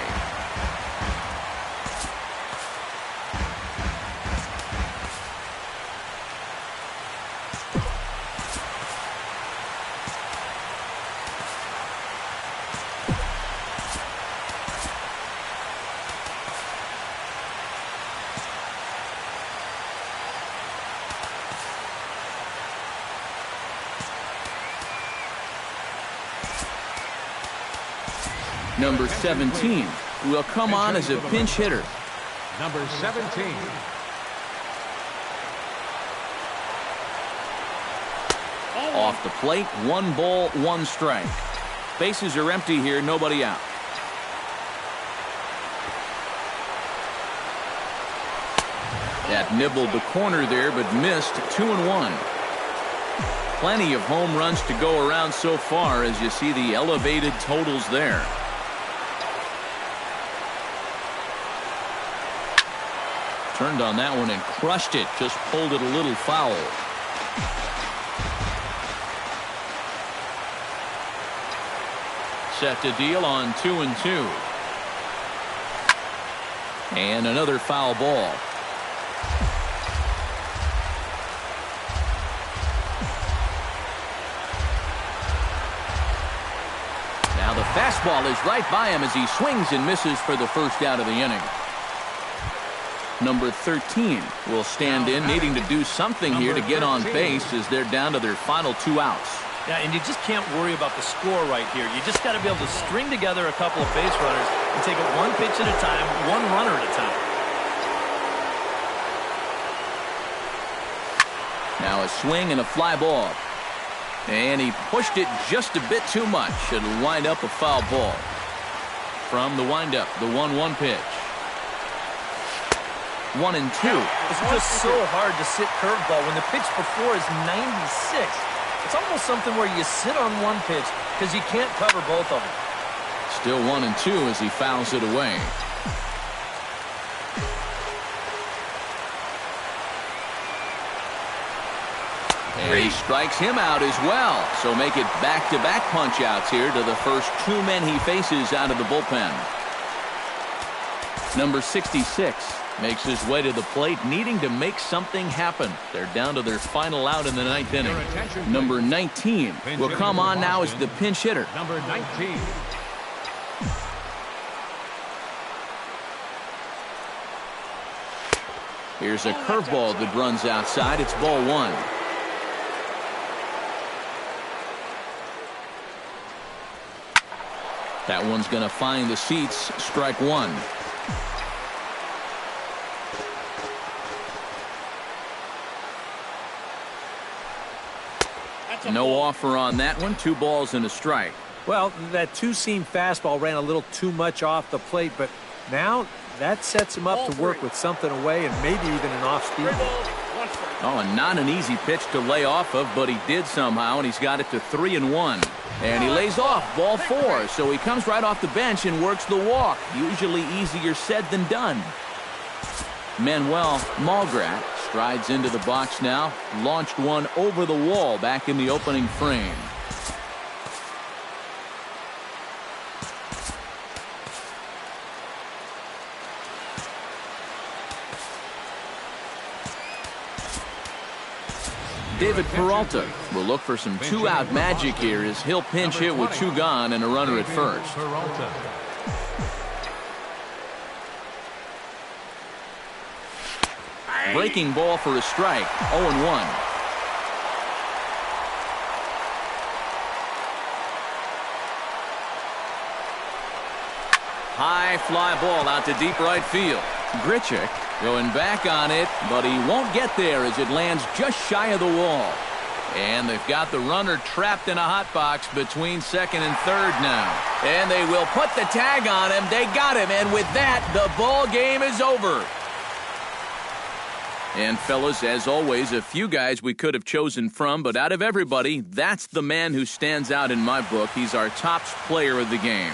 Number 17 will come on as a pinch hitter. Number 17. Off the plate, 1 ball, 1 strike. Bases are empty here, nobody out. That nibbled the corner there, but missed. 2-1. Plenty of home runs to go around so far as you see the elevated totals there. Turned on that one and crushed it. Just pulled it a little foul. Set to deal on 2-2. And another foul ball. Now the fastball is right by him as he swings and misses for the first out of the inning. Number 13 will stand in, needing to do something here to get on base as they're down to their final 2 outs. Yeah, and you just can't worry about the score right here. You just got to be able to string together a couple of base runners and take it 1 pitch at a time, 1 runner at a time. Now a swing and a fly ball. And he pushed it just a bit too much. It'll wind up a foul ball. From the windup, the 1-1 pitch. 1-2. It's just so hard to sit curveball when the pitch before is 96. It's almost something where you sit on 1 pitch because you can't cover both of them. Still 1-2 as he fouls it away. And he strikes him out as well. So make it back-to-back punch-outs here to the first 2 men he faces out of the bullpen. Number 66 makes his way to the plate, needing to make something happen. They're down to their final out in the 9th inning. Number 19 will come on now as the pinch hitter. Number 19. Here's a curveball that runs outside. It's ball 1. That one's going to find the seats. Strike 1. No offer on that one. 2 balls and a strike. Well, that 2-seam fastball ran a little too much off the plate, but now that sets him up to work with something away and maybe even an off-speed. Oh, and not an easy pitch to lay off of, but he did somehow, and he's got it to 3-1. And he lays off ball 4, so he comes right off the bench and works the walk. Usually easier said than done. Manuel Malgrat strides into the box now. Launched one over the wall back in the opening frame. David Peralta will look for some 2-out magic here as he'll pinch hit with 2 gone and a runner at first. Breaking ball for a strike. 0-1. High fly ball out to deep right field. Grichuk going back on it, but he won't get there as it lands just shy of the wall. And they've got the runner trapped in a hot box between second and third now. And they will put the tag on him. They got him, and with that, the ball game is over. And fellas, as always, a few guys we could have chosen from, but out of everybody, that's the man who stands out in my book. He's our top player of the game.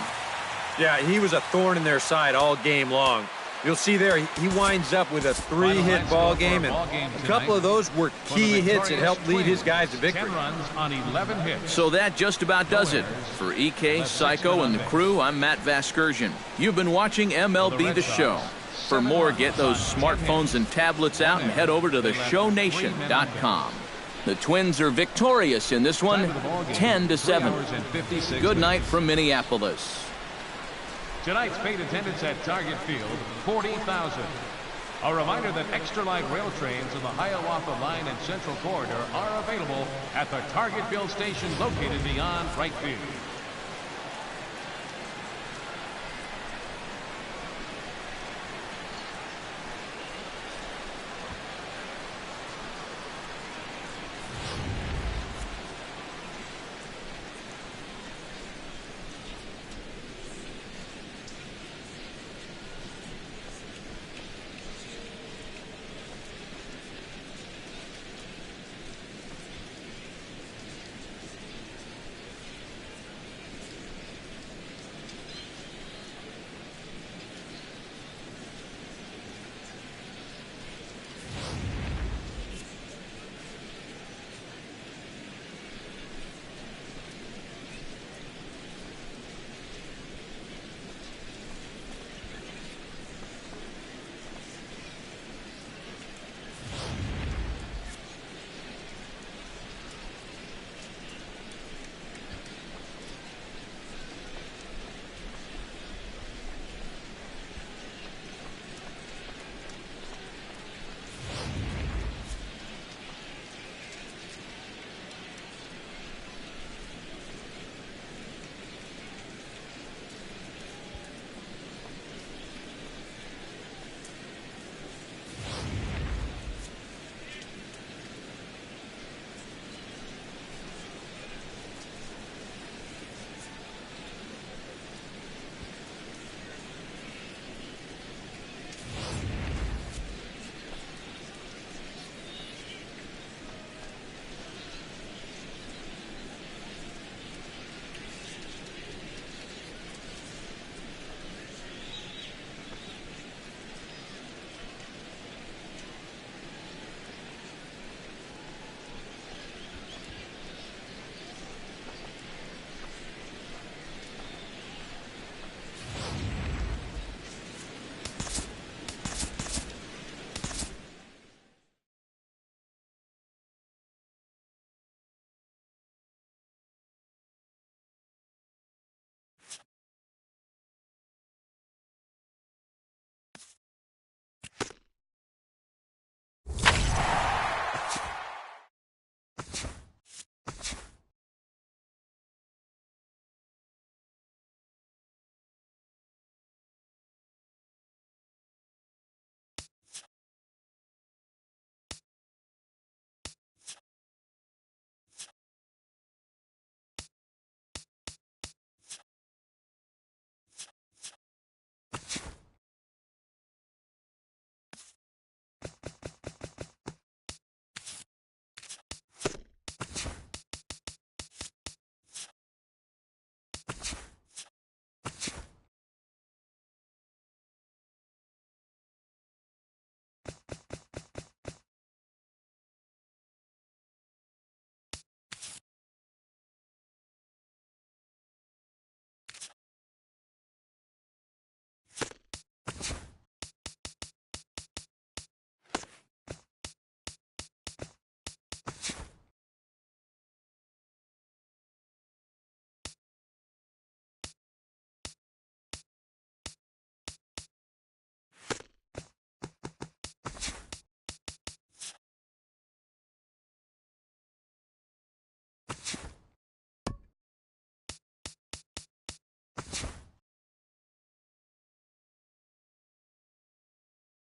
Yeah, he was a thorn in their side all game long. You'll see there, he winds up with a 3-hit ball game, and a couple of those were key hits that helped lead his guys to victory. 10 runs on 11 hits. So that just about does it. For EK, Psycho, and the crew, I'm Matt Vasgersian. You've been watching MLB The Show. For more, get those smartphones and tablets out and head over to theshownation.com. The Twins are victorious in this one, 10-7. Good night from Minneapolis. Tonight's paid attendance at Target Field, 40,000. A reminder that extra light rail trains in the Hiawatha Line and Central Corridor are available at the Target Field station located beyond right field.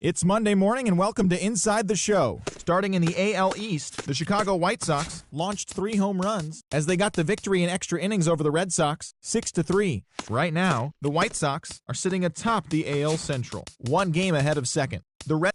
It's Monday morning and welcome to Inside the Show. Starting in the AL East, the Chicago White Sox launched 3 home runs as they got the victory in extra innings over the Red Sox, 6-3. Right now, the White Sox are sitting atop the AL Central, 1 game ahead of second. The Red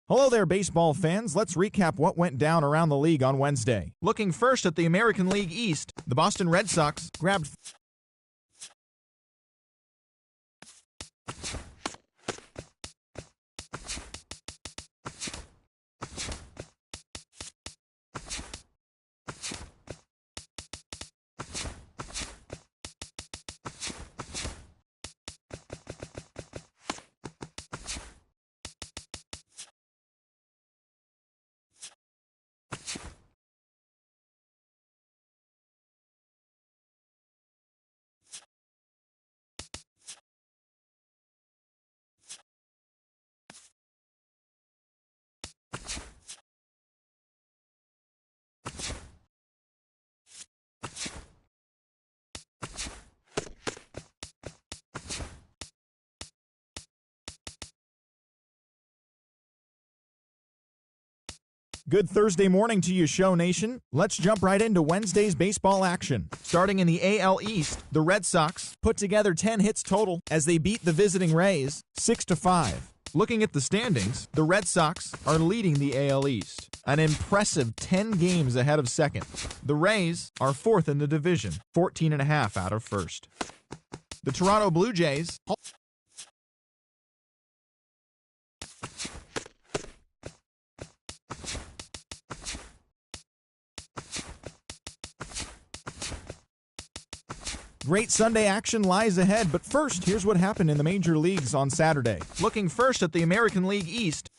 Hello there, baseball fans. Let's recap what went down around the league on Wednesday. Looking first at the American League East, the Boston Red Sox grabbed Good Thursday morning to you, Show Nation. Let's jump right into Wednesday's baseball action. Starting in the AL East, the Red Sox put together 10 hits total as they beat the visiting Rays 6-5. Looking at the standings, the Red Sox are leading the AL East, an impressive 10 games ahead of second. The Rays are fourth in the division, 14.5 out of first. The Toronto Blue Jays Great Sunday action lies ahead, but first, here's what happened in the major leagues on Saturday. Looking first at the American League East,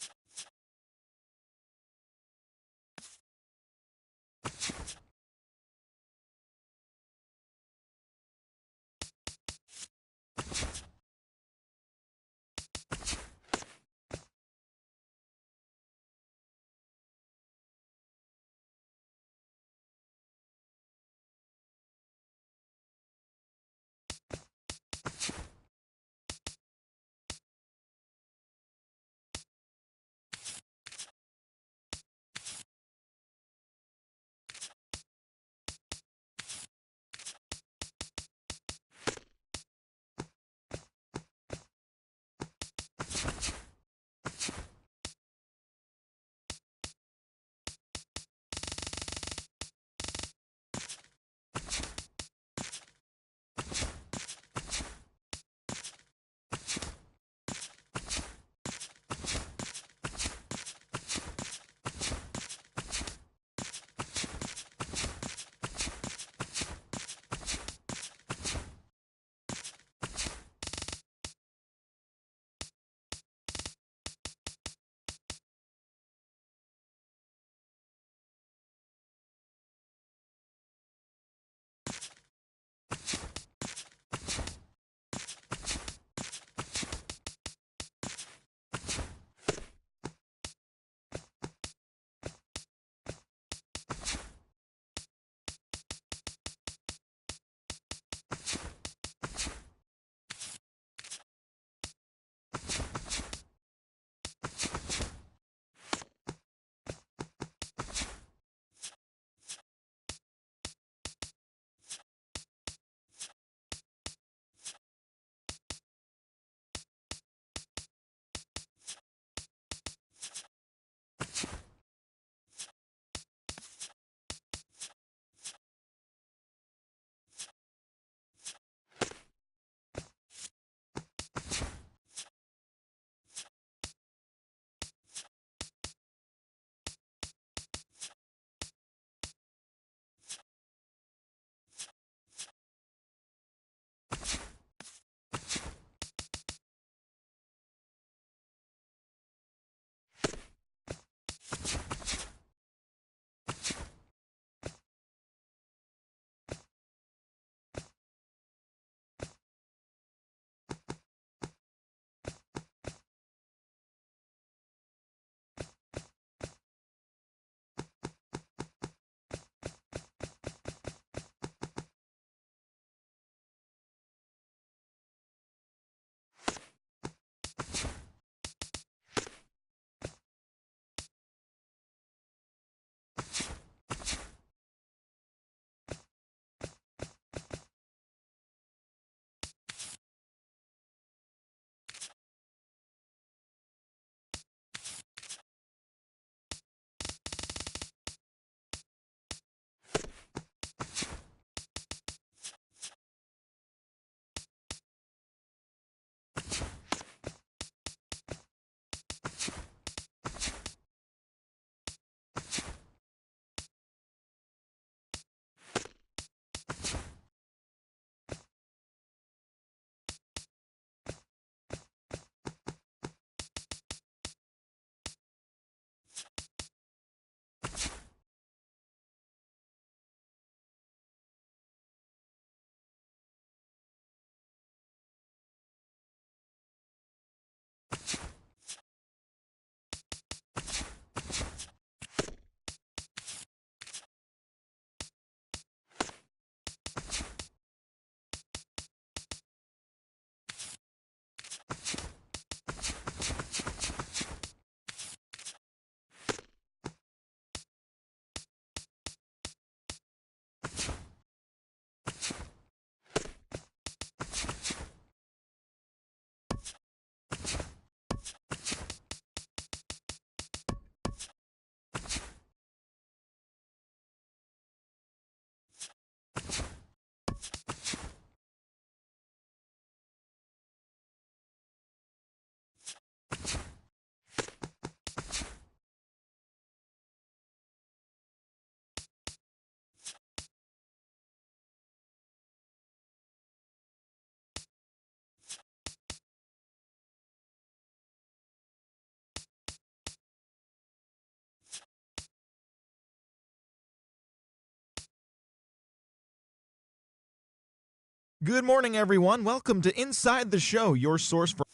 Good morning, everyone. Welcome to Inside the Show, your source for...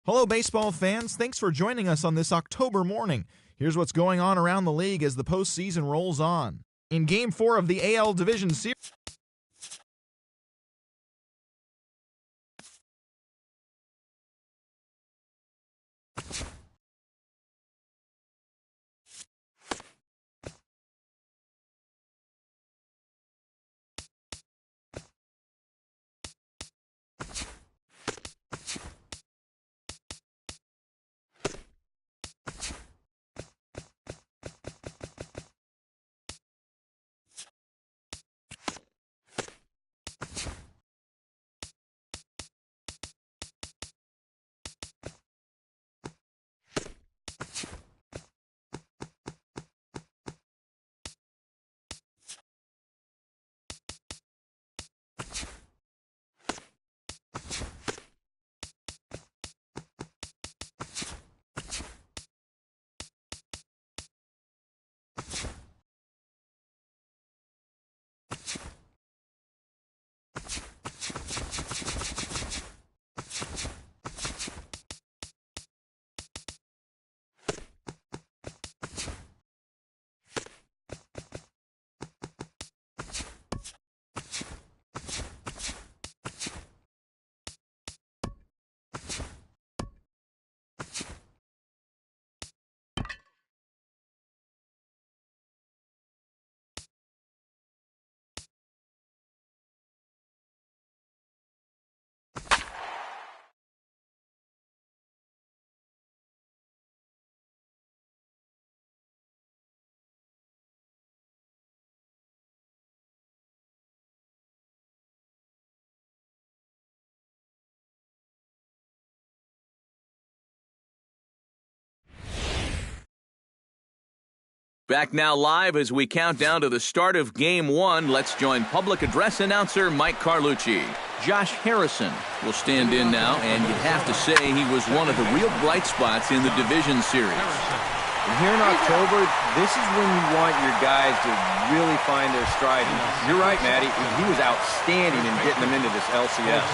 Hello, baseball fans. Thanks for joining us on this October morning. Here's what's going on around the league as the postseason rolls on. In Game 4 of the AL Division Series... Back now live as we count down to the start of Game 1. Let's join public address announcer Mike Carlucci. Josh Harrison will stand in now, and you'd have to say he was one of the real bright spots in the division series. And here in October, this is when you want your guys to really find their stride. And you're right, Matty. He was outstanding in getting them into this LCS.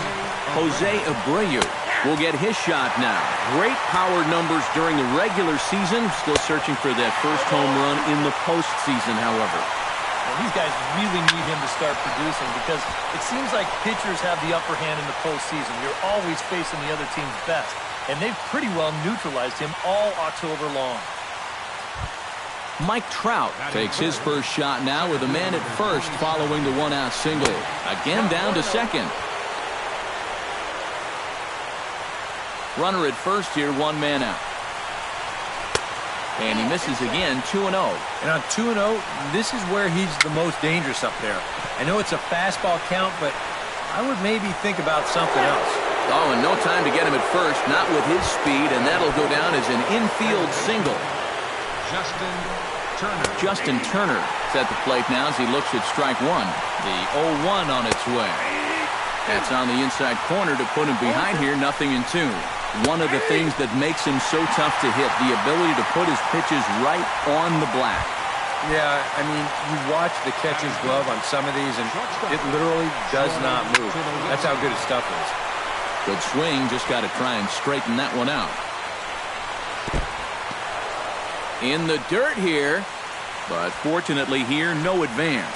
Jose Abreu will get his shot now. Great power numbers during the regular season. Still searching for that first home run in the postseason, however. Well, these guys really need him to start producing because it seems like pitchers have the upper hand in the postseason. You're always facing the other team's best, and they've pretty well neutralized him all October long. Mike Trout takes his first shot now with a man at first following the one-out single. Again down to second. Runner at first here, one man out. And he misses again, 2-0. And on 2-0, this is where he's the most dangerous up there. I know it's a fastball count, but I would maybe think about something else. Oh, and no time to get him at first, not with his speed, and that'll go down as an infield single. Justin Turner is at the plate now as he looks at strike one. The 0-1 on its way. That's on the inside corner to put him behind here, 0-2. One of the things that makes him so tough to hit, the ability to put his pitches right on the black. Yeah, I mean, you watch the catcher's glove on some of these, and it literally does not move. That's how good his stuff is. Good swing, just got to try and straighten that one out. In the dirt here, but fortunately here, no advance.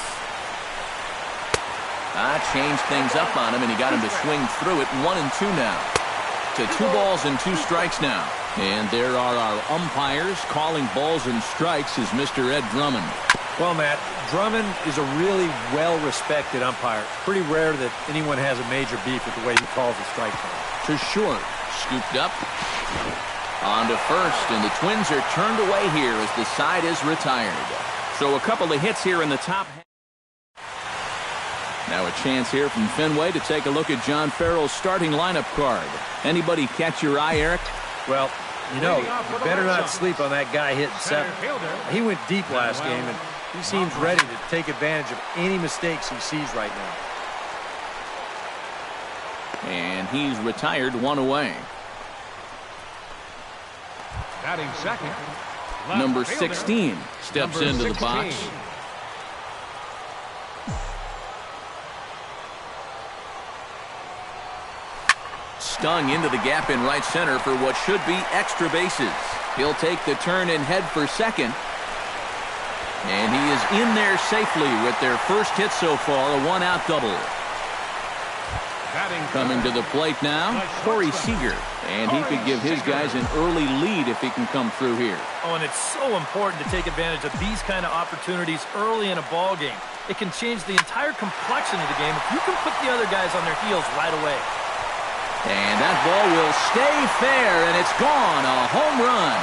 Changed things up on him, and he got him to swing through it. 1-2 now. To 2 balls and 2 strikes now. And there are our umpires calling balls and strikes is Mr. Ed Drummond. Well, Matt, Drummond is a really well-respected umpire. Pretty rare that anyone has a major beef with the way he calls the strike zone. To short, scooped up. On to first, and the Twins are turned away here as the side is retired. So a couple of hits here in the top half. Now a chance here from Fenway to take a look at John Farrell's starting lineup card. Anybody catch your eye, Eric? Well, you know, you better not sleep on that guy hitting 7. He went deep last game, and he seems ready to take advantage of any mistakes he sees right now. And he's retired, 1 away. Batting second. Number 16 steps into the box. Stung into the gap in right center for what should be extra bases. He'll take the turn and head for second. And he is in there safely with their first hit so far, a one-out double. Coming to the plate now, Corey Seager. And he could give his guys an early lead if he can come through here. Oh, and it's so important to take advantage of these kind of opportunities early in a ball game. It can change the entire complexion of the game if you can put the other guys on their heels right away. And that ball will stay fair, and it's gone. A home run.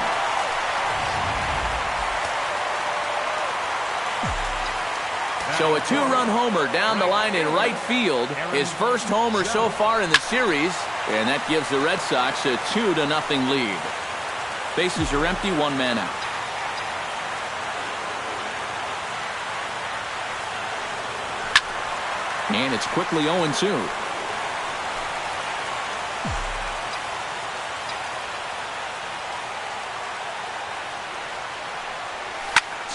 So a two-run homer down the line in right field. His first homer so far in the series. And that gives the Red Sox a 2-0 lead. Bases are empty, one man out. And it's quickly 0-2.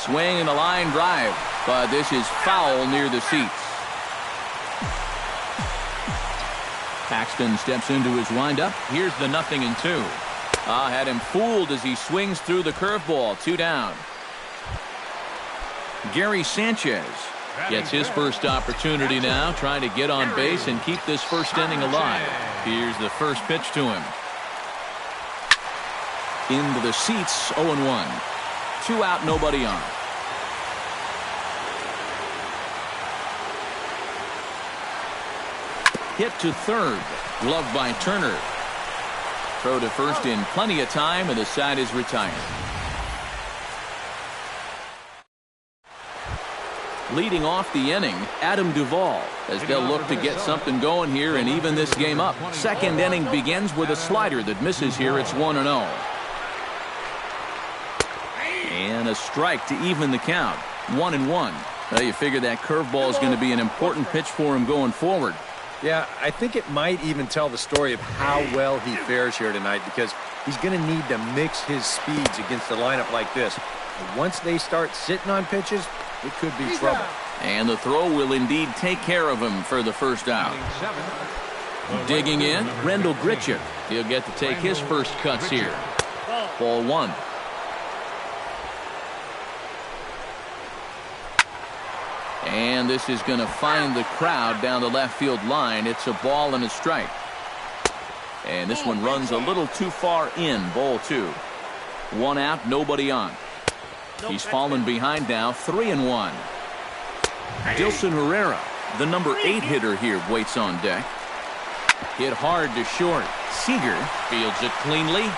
Swing and a line drive, but this is foul near the seats. Paxton steps into his windup. Here's the 0-2. Had him fooled as he swings through the curveball. 2 down. Gary Sanchez gets his first opportunity now, trying to get on base and keep this first inning alive. Here's the first pitch to him. Into the seats, 0-1. 2 out, nobody on. Hit to third. Gloved by Turner. Throw to first in plenty of time, and the side is retired. Leading off the inning, Adam Duvall, as they'll look to get something going here and even this game up. Second inning begins with a slider that misses here. It's 1-0. And a strike to even the count. 1-1. Well, you figure that curveball is going to be an important pitch for him going forward. Yeah, I think it might even tell the story of how well he fares here tonight, because he's going to need to mix his speeds against a lineup like this. And once they start sitting on pitches, it could be trouble. And the throw will indeed take care of him for the first out. Digging in, Rendell Grichuk. He'll get to take his first cuts here. Ball 1. And this is going to find the crowd down the left field line. It's a ball and a strike. And this one runs a little too far in. Ball 2. 1 out, nobody on. He's fallen behind now, 3-1. Dilson Herrera, the number 8 hitter here, waits on deck. Hit hard to short. Seager fields it cleanly.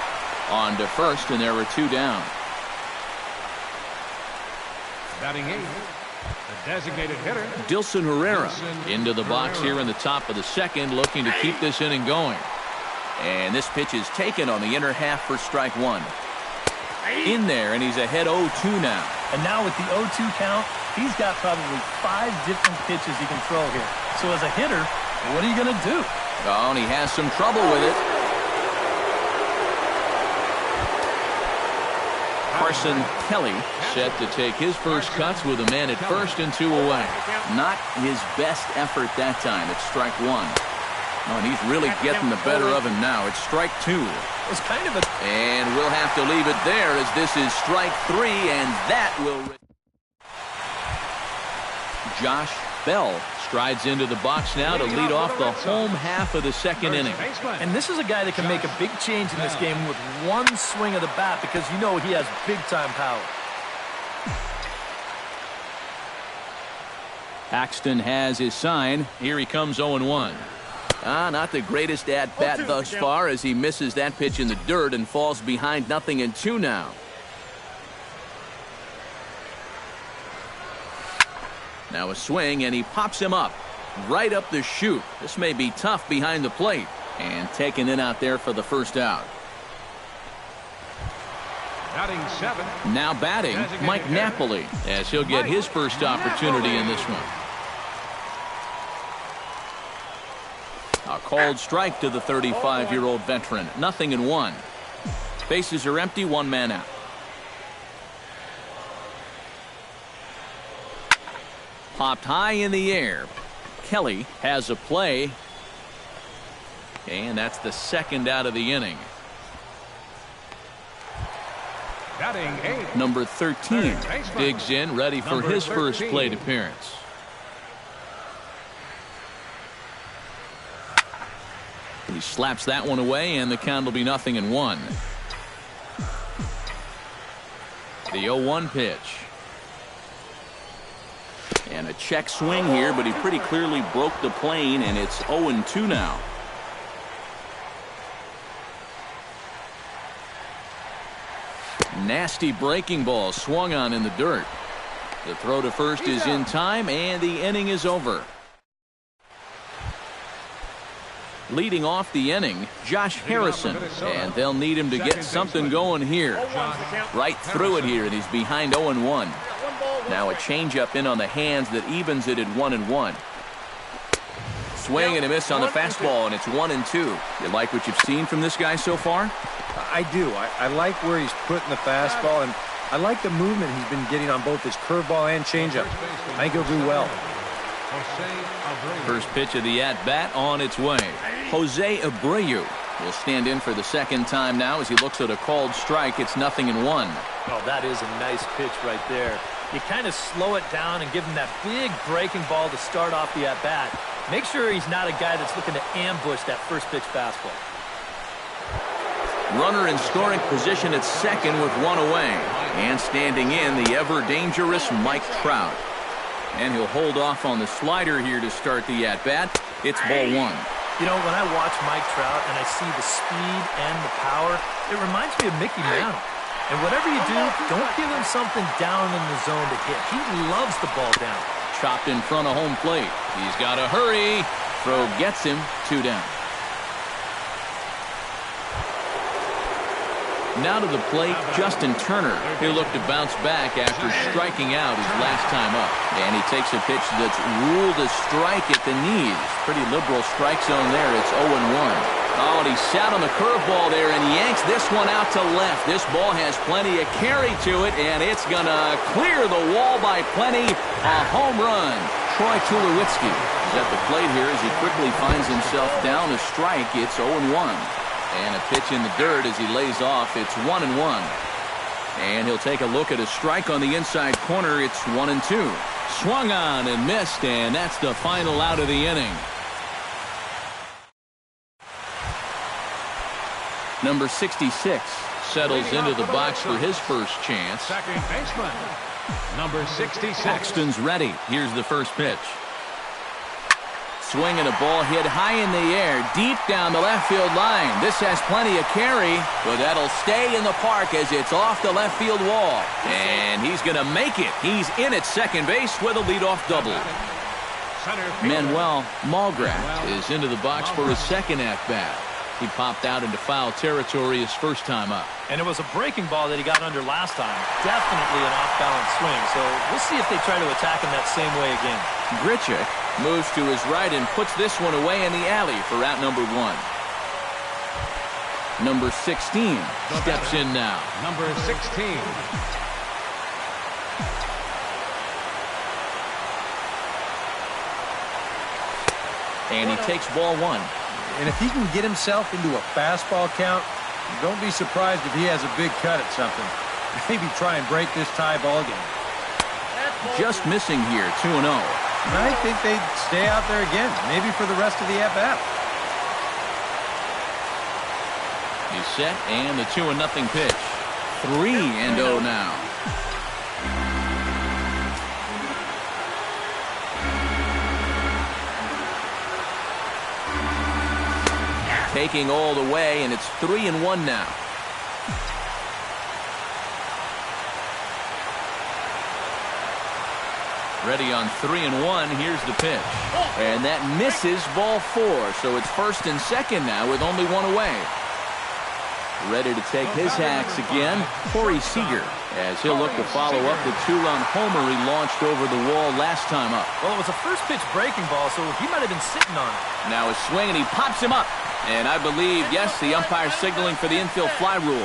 On to first, and there are 2 down. Batting 8, the designated hitter, Dilson Herrera into the box here in the top of the second, looking to keep this inning going. And this pitch is taken on the inner half for strike 1. In there, and he's ahead 0-2 now. And now with the 0-2 count, he's got probably 5 different pitches he can throw here. So as a hitter, what are you going to do? Oh, and he has some trouble with it. Carson Kelly set to take his first cuts with a man at first and 2 away. Not his best effort that time. It's strike 1. Oh, and he's really getting the better of him now. It's strike 2. It's kind of a... And we'll have to leave it there, as this is strike 3, and that will... Josh Bell strides into the box now to lead off the home half of the second inning. And this is a guy that can make a big change in this game with one swing of the bat, because you know he has big-time power. Paxton has his sign. Here he comes 0-1. Not the greatest at-bat thus far, as he misses that pitch in the dirt and falls behind 0-2 now. Now a swing, and he pops him up. Right up the chute. This may be tough behind the plate. And taken in out there for the first out. batting 7. Now batting, Mike Napoli, as he'll get his first opportunity in this one. A called strike to the 35-year-old veteran. 0-1. Bases are empty, one man out. Popped high in the air. Kelly has a play. And that's the second out of the inning. Batting 8. Number 13 digs in, ready for his first plate appearance. He slaps that one away, and the count will be 0-1. The 0-1 pitch. And a check swing here, but he pretty clearly broke the plane, and it's 0-2 now. Nasty breaking ball swung on in the dirt. The throw to first is in time, and the inning is over. Leading off the inning, Josh Harrison, and they'll need him to get something going here. Right through it here, and he's behind 0-1. Now a changeup in on the hands that evens it at 1-1. Swing and a miss on the fastball, and it's 1-2. You like what you've seen from this guy so far? I do. I like where he's putting the fastball, and I like the movement he's been getting on both his curveball and changeup. I think he'll do well. First pitch of the at-bat on its way. Jose Abreu will stand in for the second time now as he looks at a called strike. It's 0-1. Oh, that is a nice pitch right there. You kind of slow it down and give him that big breaking ball to start off the at-bat. Make sure he's not a guy that's looking to ambush that first pitch fastball. Runner in scoring position at second with one away. And standing in, the ever-dangerous Mike Trout. And he'll hold off on the slider here to start the at-bat. It's ball one. You know, when I watch Mike Trout and I see the speed and the power, it reminds me of Mickey Mantle. And whatever you do, don't give him something down in the zone to hit. He loves the ball down. Chopped in front of home plate. He's got to hurry. Throw gets him, 2 down. Now to the plate, Justin Turner. He'll look to bounce back after striking out his last time up. And he takes a pitch that's ruled a strike at the knees. Pretty liberal strike zone there. It's 0-1. Oh, and he sat on the curveball there and yanks this one out to left. This ball has plenty of carry to it, and it's going to clear the wall by plenty. A home run. Troy Tulowitzki is at the plate here as he quickly finds himself down a strike. It's 0-1. And a pitch in the dirt as he lays off. It's 1-1. And he'll take a look at a strike on the inside corner. It's 1-2. Swung on and missed, and that's the final out of the inning. Number 66 settles into the box for his first chance. Second baseman, number 66. Paxton's ready. Here's the first pitch. Swing and a ball hit high in the air, deep down the left field line. This has plenty of carry, but that'll stay in the park as it's off the left field wall. And he's going to make it. He's in at second base with a leadoff double. Manuel Malgrath is into the box for his second at-bat. He popped out into foul territory his first time up. And it was a breaking ball that he got under last time. Definitely an off-balance swing, so we'll see if they try to attack him that same way again. Grichuk moves to his right and puts this one away in the alley for out number 1. Number 16 steps in now. Number 16. And he takes ball 1. And if he can get himself into a fastball count, don't be surprised if he has a big cut at something. Maybe try and break this tie ball game. Just missing here, 2-0. I think they'd stay out there again, maybe for the rest of the at-bat. He's set, and the 2-0 pitch. 3-0 now. Taking all the way, and it's 3-1 now. Ready on 3-1. Here's the pitch. And that misses ball 4. So it's first and second now with only one away. Ready to take his hacks again, Corey Seager, as he'll look to follow up the 2-run homer he launched over the wall last time up. Well, it was a first pitch breaking ball, so he might have been sitting on it. Now a swing, and he pops him up. And I believe, yes, the umpire signaling for the infield fly rule.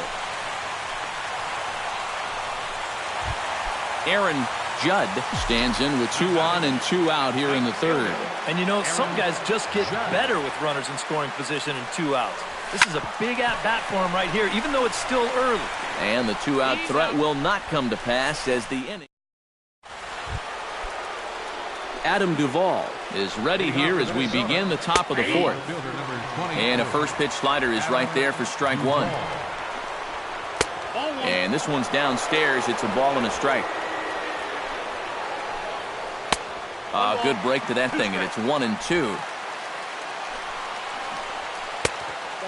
Aaron Judd stands in with 2 on and 2 out here in the third. And you know, some guys just get better with runners in scoring position and 2 outs. This is a big at-bat for him right here, even though it's still early. And the 2-out threat will not come to pass as the inning. Adam Duvall is ready here as we begin the top of the fourth. And a first pitch slider is right there for strike 1. And this one's downstairs. It's a ball and a strike. Good break to that thing, and it's 1-2.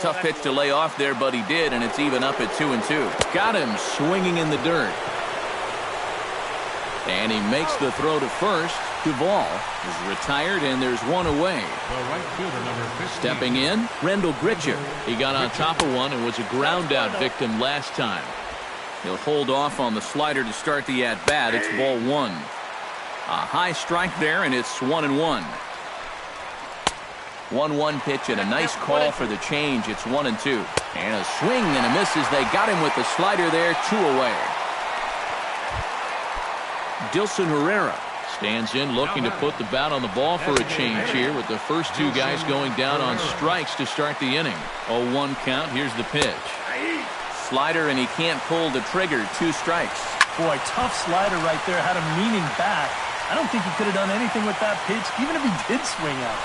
Tough pitch to lay off there, but he did, and it's even up at 2-2. Got him swinging in the dirt. And he makes the throw to first. Duvall is retired, and there's one away. Stepping in, Rendell Gritcher. He got on top of one and was a ground-out victim last time. He'll hold off on the slider to start the at-bat. It's ball 1. A high strike there, and it's 1-1. 1-1 pitch and a nice call for the change. It's 1-2. And a swing and a miss as they got him with the slider there. 2 away. Dilson Herrera stands in looking to put the bat on the ball for a change here with the first 2 guys going down on strikes to start the inning. 0-1 count. Here's the pitch. Slider, and he can't pull the trigger. 2 strikes. Boy, tough slider right there. Had him leaning back. I don't think he could have done anything with that pitch, even if he did swing out.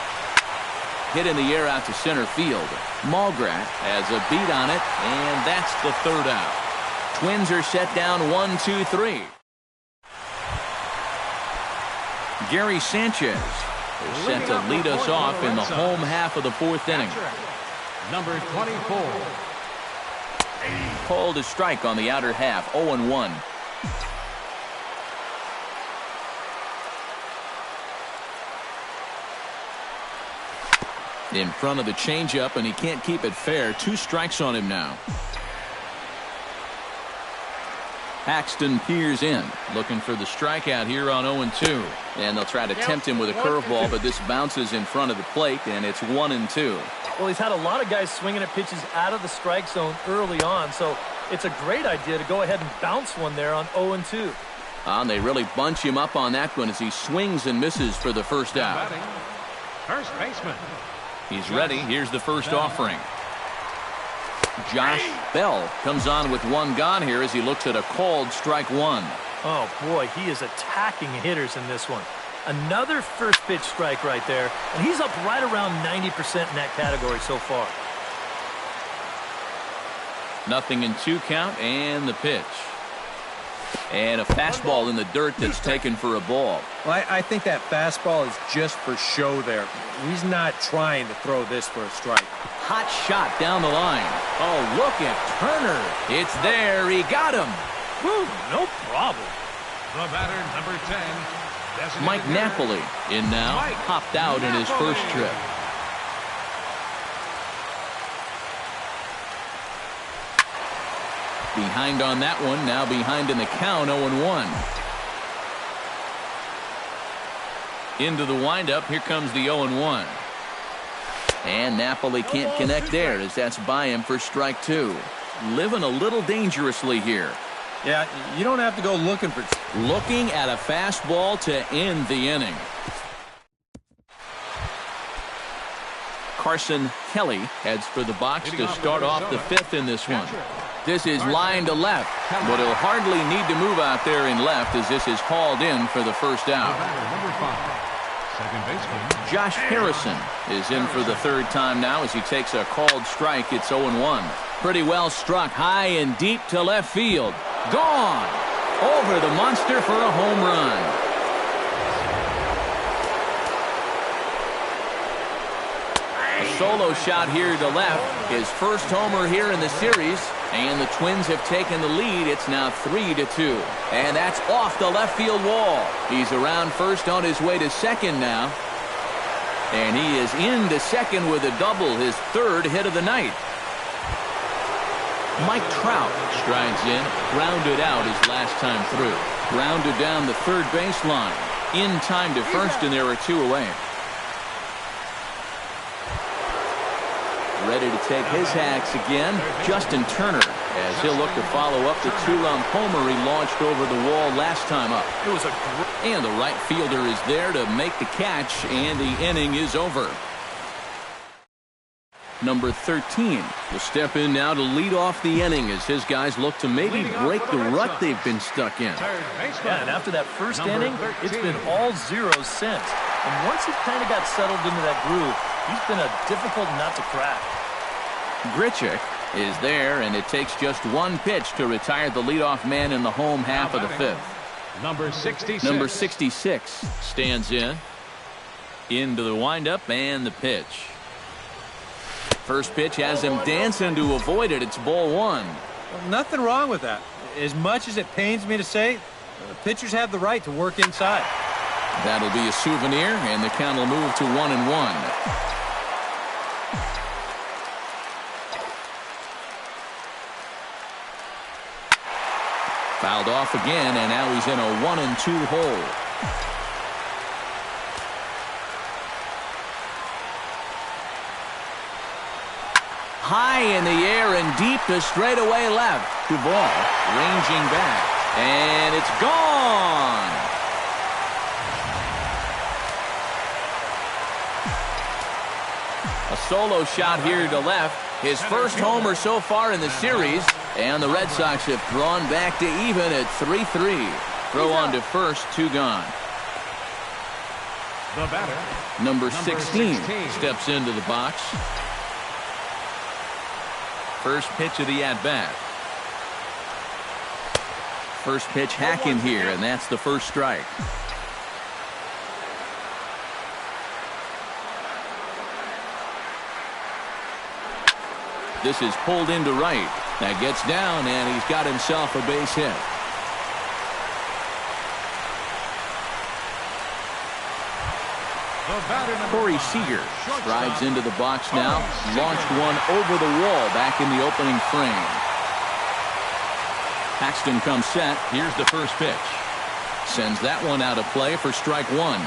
Hit in the air out to center field. Mulgrat has a beat on it, and that's the 3rd out. Twins are set down 1-2-3. Gary Sanchez is set to lead us off in the home half of the 4th inning. Number 24. Called a strike on the outer half. 0-1. In front of the changeup, and he can't keep it fair. 2 strikes on him now. Paxton peers in, looking for the strikeout here on 0-2. And they'll try to tempt him with a curveball, but this bounces in front of the plate, and it's 1-2. Well, he's had a lot of guys swinging at pitches out of the strike zone early on, so it's a great idea to go ahead and bounce one there on 0-2. And they really bunch him up on that one as he swings and misses for the first out. First baseman. He's ready. Here's the first offering. Josh Bell comes on with 1 gone here as he looks at a called strike 1. Oh, boy, he is attacking hitters in this one. Another first pitch strike right there, and he's up right around 90% in that category so far. 0-2 count, and the pitch. And a fastball in the dirt that's taken for a ball. Well, I think that fastball is just for show there. He's not trying to throw this for a strike. Hot shot down the line. Oh, look at Turner. It's there. He got him. Whew, no problem. The batter, number 10. Mike Napoli in now. Popped out in his first trip. Behind on that one. Now behind in the count. 0-1. Into the windup. Here comes the 0-1. And Napoli can't connect there as that's by him for strike 2. Living a little dangerously here. Yeah, you don't have to go looking for... Looking at a fastball to end the inning. Carson Kelly heads for the box to start off the 5th in this one. This is line to left, but he'll hardly need to move out there in left as this is hauled in for the first out. Josh Harrison is in for the 3rd time now as he takes a called strike. It's 0-1. Pretty well struck high and deep to left field. Gone! Over the monster for a home run. A solo shot here to left. His first homer here in the series. And the Twins have taken the lead. It's now 3-2. And that's off the left field wall. He's around first on his way to second now. And he is into second with a double, his 3rd hit of the night. Mike Trout strides in, grounded out his last time through. Grounded down the 3rd baseline. In time to first, and there are 2 away. Ready to take his hacks again, Justin Turner, as he'll look to follow up the two-run homer he launched over the wall last time up. It was and the right fielder is there to make the catch, and the inning is over. Number 13 will step in now to lead off the inning as his guys look to maybe break the rut they've been stuck in. Yeah, and after that first inning, it's been all zeros since. And once he kind of got settled into that groove, he's been a difficult nut to crack. Grichuk is there, and it takes just one pitch to retire the leadoff man in the home half of the fifth. Number 66. Number 66 stands in. Into the windup and the pitch. First pitch has him dancing to avoid it. It's ball one. Well, nothing wrong with that. As much as it pains me to say, pitchers have the right to work inside. That'll be a souvenir, and the count will move to 1-1. Fouled off again, and now he's in a 1-2 hole. High in the air and deep to straightaway left. Duvall ranging back, and it's gone. A solo shot here to left. His first homer so far in the series, and the Red Sox have drawn back to even at 3-3. Throw on to first, two gone. The batter, Number 16 steps into the box. First pitch of the at-bat. First pitch hacking here, and that's the first strike. This is pulled into right. That gets down, and he's got himself a base hit. Corey Seager strides into the box now. Launched one over the wall back in the opening frame. Paxton comes set. Here's the first pitch. Sends that one out of play for strike one.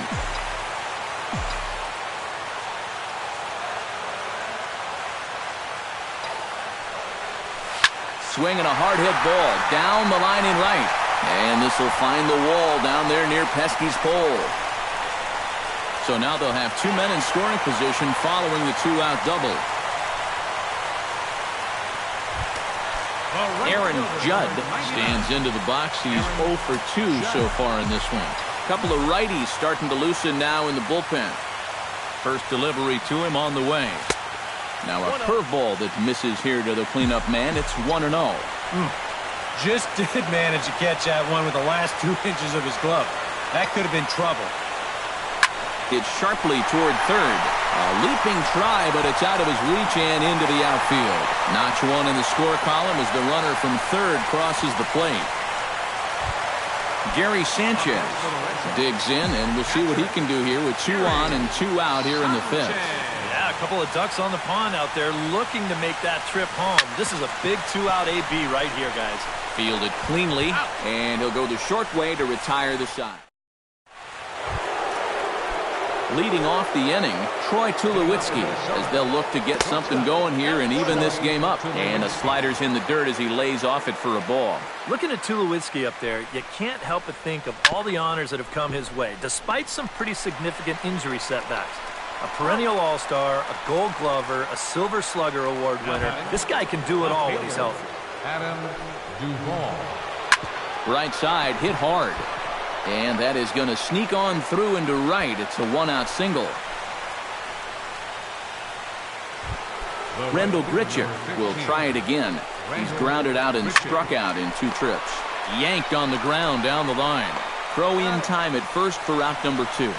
Swinging a hard hit ball down the line in right. And this will find the wall down there near Pesky's pole. So now they'll have two men in scoring position following the two-out double. Aaron Judd stands into the box. He's 0 for 2 so far in this one. A couple of righties starting to loosen now in the bullpen. First delivery to him on the way. Now a curveball that misses here to the cleanup man. It's 1-0. Just did manage to catch that one with the last 2 inches of his glove. That could have been trouble. It's sharply toward third. A leaping try, but it's out of his reach and into the outfield. Notch one in the score column as the runner from third crosses the plate. Gary Sanchez digs in, and we'll see what he can do here with 2 on and 2 out here in the fifth. Yeah, a couple of ducks on the pond out there looking to make that trip home. This is a big 2-out AB right here, guys. Fielded cleanly, and he'll go the short way to retire the side. Leading off the inning, Troy Tulowitzki, as they'll look to get something going here and even this game up. And a slider's in the dirt as he lays off it for a ball. Looking at Tulowitzki up there, you can't help but think of all the honors that have come his way, despite some pretty significant injury setbacks. A perennial All-Star, a Gold Glover, a Silver Slugger Award winner. This guy can do it all when he's healthy. Adam Duvall. Right side, hit hard. And that is going to sneak on through into right. It's a 1-out single. Rendell Grichuk will try it again. He's grounded out and struck out in 2 trips. Yanked on the ground down the line. Throw in time at first for out number 2.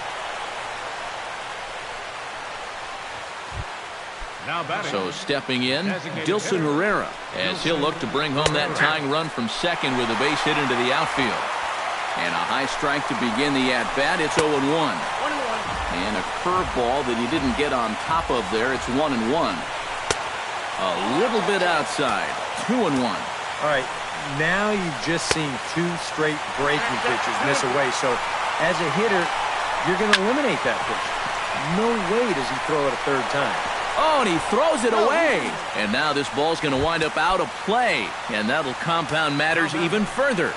So stepping in, Dilson Herrera, as he'll look to bring home that tying run from second with a base hit into the outfield. And a high strike to begin the at-bat. It's 0-1. And a curveball that he didn't get on top of there. It's 1-1. A little bit outside. 2-1. All right, now you've just seen 2 straight breaking pitches miss away. So as a hitter, you're going to eliminate that pitch. No way does he throw it a third time. Oh, and he throws it away. And now this ball's going to wind up out of play. And that'll compound matters even further.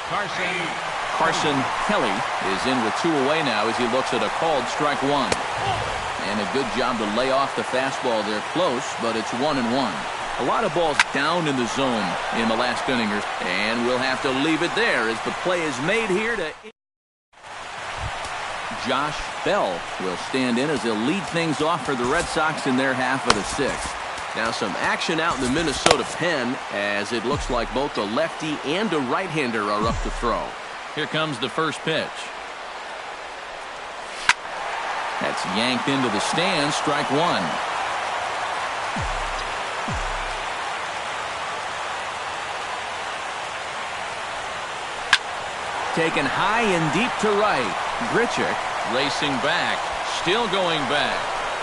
Carson Kelly is in with 2 away now as he looks at a called strike 1. And a good job to lay off the fastball there close, but it's 1-1. A lot of balls down in the zone in the last inning, and we'll have to leave it there as the play is made here to... Josh Bell will stand in as he'll lead things off for the Red Sox in their half of the 6th. Now some action out in the Minnesota pen as it looks like both a lefty and a right-hander are up to throw. Here comes the first pitch. That's yanked into the stands, strike 1. Taken high and deep to right. Grichuk racing back, still going back.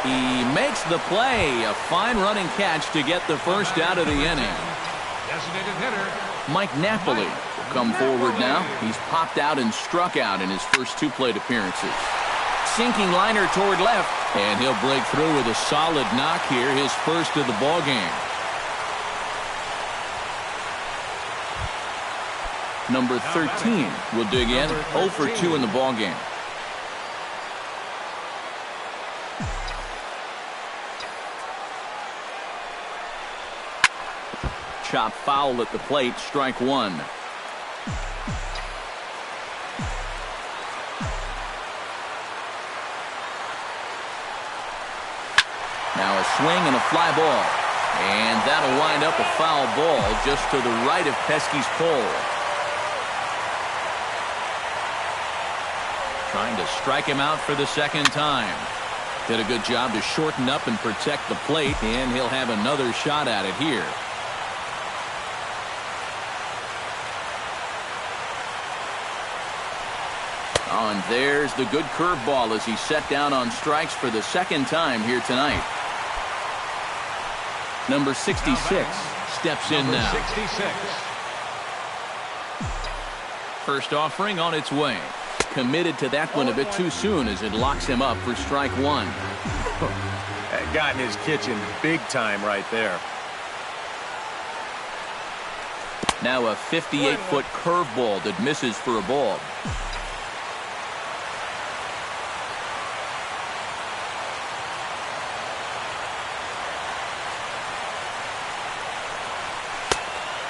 He makes the play. A fine running catch to get the first out of the inning. Designated hitter Mike Napoli will come forward now. He's popped out and struck out in his first 2 plate appearances. Sinking liner toward left, and he'll break through with a solid knock here, his first of the ball game. Number 13 will dig in, 0 for 2 in the ball game. Chop foul at the plate, strike 1. Now a swing and a fly ball. And that'll wind up a foul ball just to the right of Pesky's pole. Trying to strike him out for the second time. Did a good job to shorten up and protect the plate, and he'll have another shot at it here. Oh, and there's the good curveball as he set down on strikes for the second time here tonight. Number 66 steps in now. 66. First offering on its way. Committed to that one a bit too soon as it locks him up for strike 1. Got in his kitchen big time right there. Now a 58-foot curveball that misses for a ball.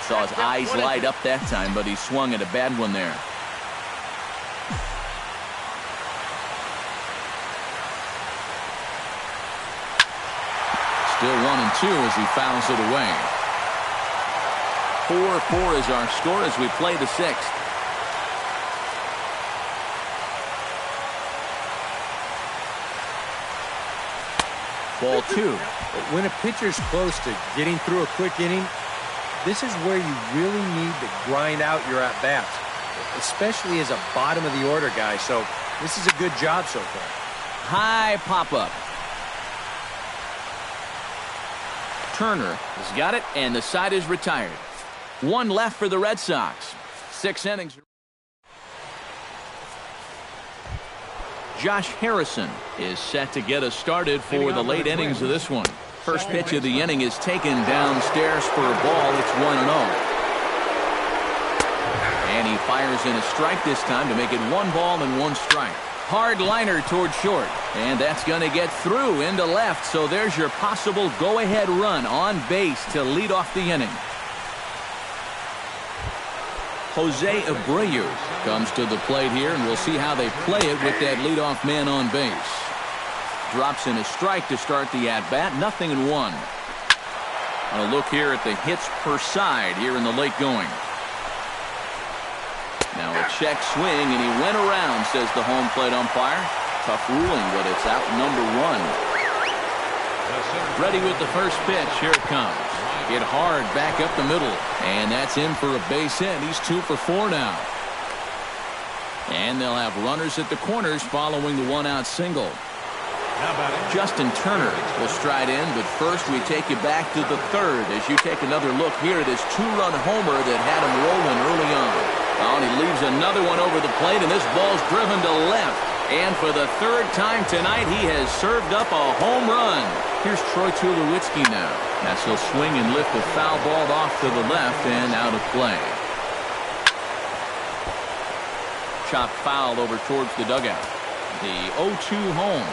Saw his eyes light up that time, but he swung at a bad one there. Still 1-2 as he fouls it away. 4-4 is our score as we play the 6th. Ball 2. When a pitcher's close to getting through a quick inning, this is where you really need to grind out your at-bats, especially as a bottom-of-the-order guy, so this is a good job so far. High pop-up. Turner has got it, and the side is retired. 1 left for the Red Sox. 6 innings. Josh Harrison is set to get us started for the late innings of this one. First pitch of the inning is taken downstairs for a ball. It's 1-0. And he fires in a strike this time to make it 1 ball and 1 strike. Hard liner toward short. And that's going to get through into left. So there's your possible go-ahead run on base to lead off the inning. Jose Abreu comes to the plate here, and we'll see how they play it with that leadoff man on base. Drops in a strike to start the at-bat. 0-1. A look here at the hits per side here in the late going. Now a check swing, and he went around, says the home plate umpire. Tough ruling, but it's out number 1. Ready with the first pitch. Here it comes. Hit hard back up the middle. And that's in for a base hit. He's 2 for 4 now. And they'll have runners at the corners following the 1-out single. Justin Turner will stride in, but first we take you back to the 3rd as you take another look here at his 2-run homer that had him rolling early on. Oh, and he leaves another one over the plate, and this ball's driven to left. And for the third time tonight, he has served up a home run. Here's Troy Tulowitzki now, as he'll swing and lift a foul ball off to the left and out of play. Chopped foul over towards the dugout. The 0-2 home.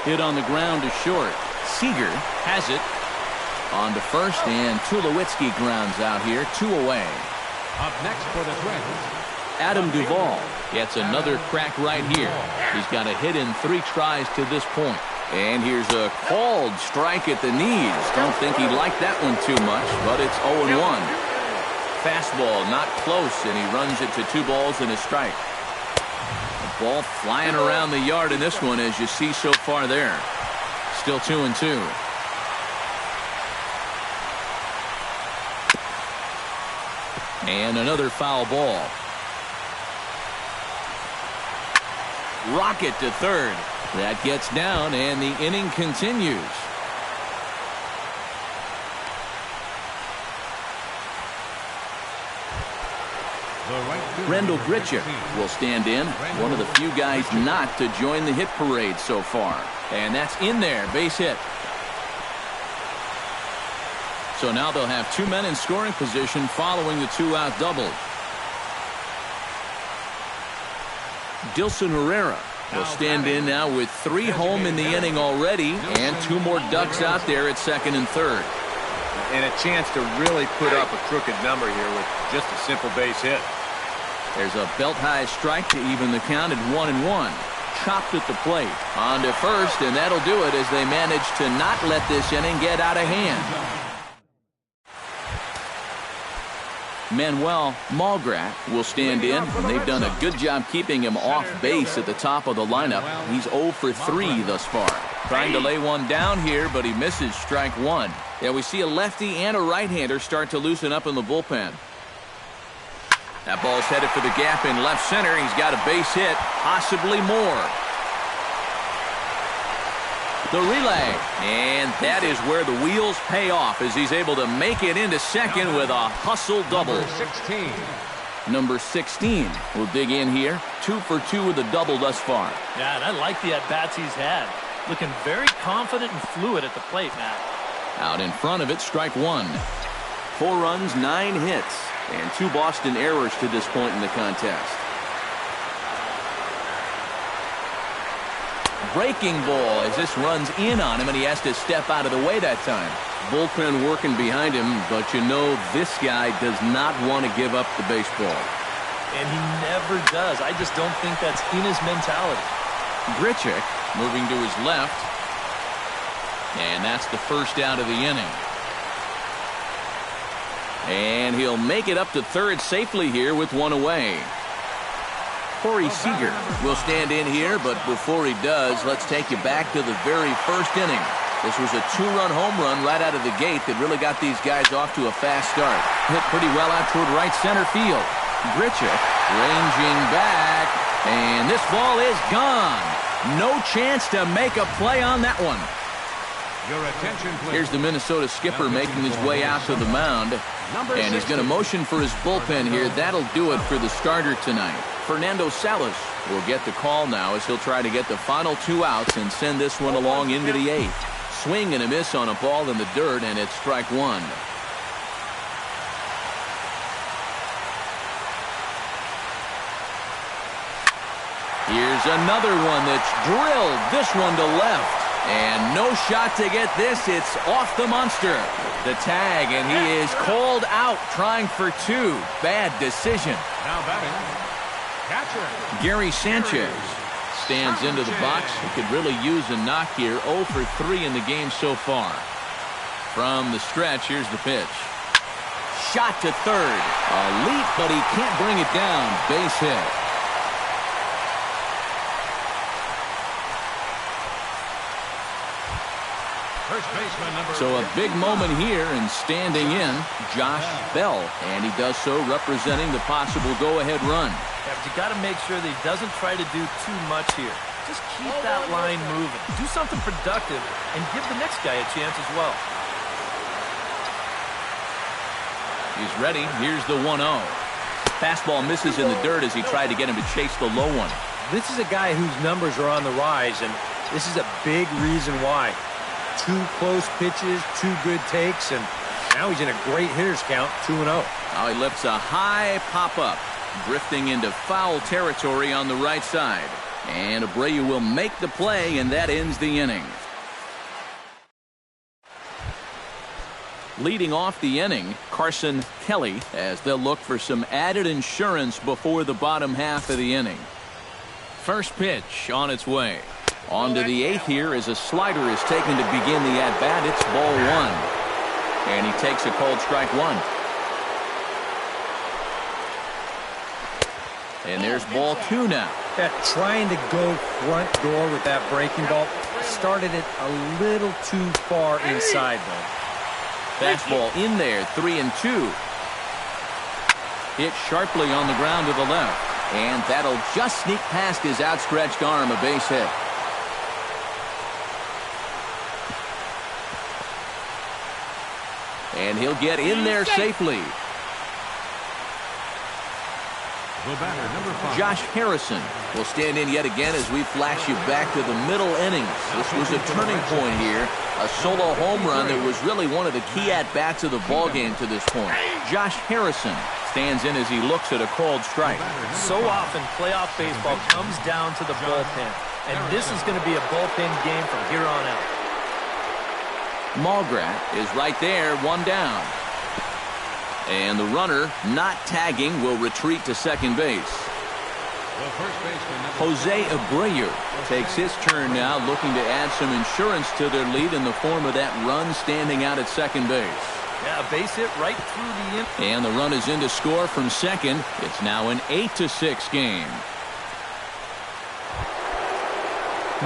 Hit on the ground to short. Seager has it. On to first, and Tulowitzki grounds out here, 2 away. Up next for the Twins, Adam Duvall gets another crack right here. He's got a hit in 3 tries to this point. And here's a called strike at the knees. Don't think he liked that one too much, but it's 0-1. Fastball not close, and he runs it to 2 balls and a strike. The ball flying around the yard in this one, as you see so far there. Still 2-2. And another foul ball. Rocket to third. That gets down, and the inning continues. Randall Grichuk will stand in, one of the few guys not to join the hit parade so far. And that's in there, base hit. So now they'll have 2 men in scoring position following the 2-out double. Dilson Herrera will stand in now with 3 home in the inning already, and 2 more ducks out there at second and third. And a chance to really put up a crooked number here with just a simple base hit. There's a belt-high strike to even the count at 1-1. Chopped at the plate. On to first, and that'll do it as they manage to not let this inning get out of hand. Manuel Malgrat will stand in, and they've done a good job keeping him off base at the top of the lineup. He's 0 for 3 thus far. Trying to lay one down here, but he misses strike 1. Yeah, we see a lefty and a right-hander start to loosen up in the bullpen. That ball's headed for the gap in left center. He's got a base hit, possibly more. The relay, and that is where the wheels pay off, as he's able to make it into second with a hustle double. Number 16 will dig in here. 2 for 2 with a double thus far. Yeah, and I like the at-bats he's had. Looking very confident and fluid at the plate, Matt. Out in front of it, strike 1. 4 runs, 9 hits, and 2 Boston errors to this point in the contest. Breaking ball as this runs in on him, and he has to step out of the way that time. Bullpen working behind him, but you know this guy does not want to give up the baseball. And he never does. I just don't think that's in his mentality. Grichuk moving to his left, and that's the first out of the inning. And he'll make it up to third safely here with 1 away. Corey Seager will stand in here, but before he does, let's take you back to the very first inning. This was a 2-run home run right out of the gate that really got these guys off to a fast start. Hit pretty well out toward right center field. Grichuk ranging back, and this ball is gone. No chance to make a play on that one. Your attention, please. Here's the Minnesota skipper making his way out to the mound, and he's going to motion for his bullpen here. That'll do it for the starter tonight. Fernando Salas will get the call now, as he'll try to get the final 2 outs and send this one along into the 8th. Swing and a miss on a ball in the dirt, and it's strike 1. Here's another one that's drilled. This one to left. And no shot to get this. It's off the Munster. The tag, and he is called out trying for 2. Bad decision. Now batting, catcher Gary Sanchez stands into the box. He could really use a knock here. 0 for 3 in the game so far. From the stretch, here's the pitch. Shot to third. A leap, but he can't bring it down. Base hit. So a big moment here, and standing in, Josh Bell, and he does so representing the possible go-ahead run. Yeah, but you got to make sure that he doesn't try to do too much here. Just keep that line moving. Do something productive, and give the next guy a chance as well. He's ready. Here's the 1-0. Fastball misses in the dirt as he tried to get him to chase the low one. This is a guy whose numbers are on the rise, and this is a big reason why. 2 close pitches, 2 good takes, and now he's in a great hitters count, 2-0. Now he lifts a high pop-up, drifting into foul territory on the right side. And Abreu will make the play, and that ends the inning. Leading off the inning, Carson Kelly, as they'll look for some added insurance before the bottom half of the inning. First pitch on its way. On to the 8th here as a slider is taken to begin the at-bat. It's ball 1. And he takes a called strike 1. And there's ball 2 now. Trying to go front door with that breaking ball. Started it a little too far inside, though. Fastball in there, 3-2. Hit sharply on the ground to the left. And that'll just sneak past his outstretched arm, a base hit. And he'll get in there safely. The batter, number 5. Josh Harrison will stand in yet again as we flash you back to the middle innings. This was a turning point here. A solo home run that was really one of the key at-bats of the ballgame to this point. Josh Harrison stands in as he looks at a called strike. So often, playoff baseball comes down to the bullpen. And this is going to be a bullpen game from here on out. Malgrat is right there, 1 down. And the runner, not tagging, will retreat to second base. The first baseman, Jose Abreu takes his turn now, looking to add some insurance to their lead in the form of that run standing out at second base. Yeah, a base hit right through the inning. And the run is in to score from second. It's now an 8-6 game.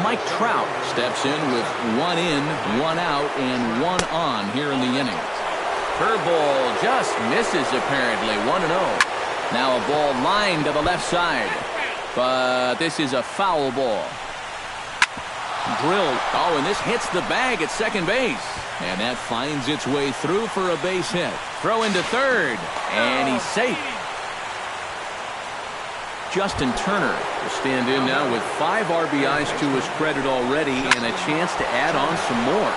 Mike Trout steps in with 1 in, 1 out, and 1 on here in the inning. Curveball just misses apparently, 1-0. Now a ball lined to the left side. But this is a foul ball. Drilled. Oh, and this hits the bag at second base. And that finds its way through for a base hit. Throw into third. And he's safe. Justin Turner will stand in now with 5 RBIs to his credit already and a chance to add on some more.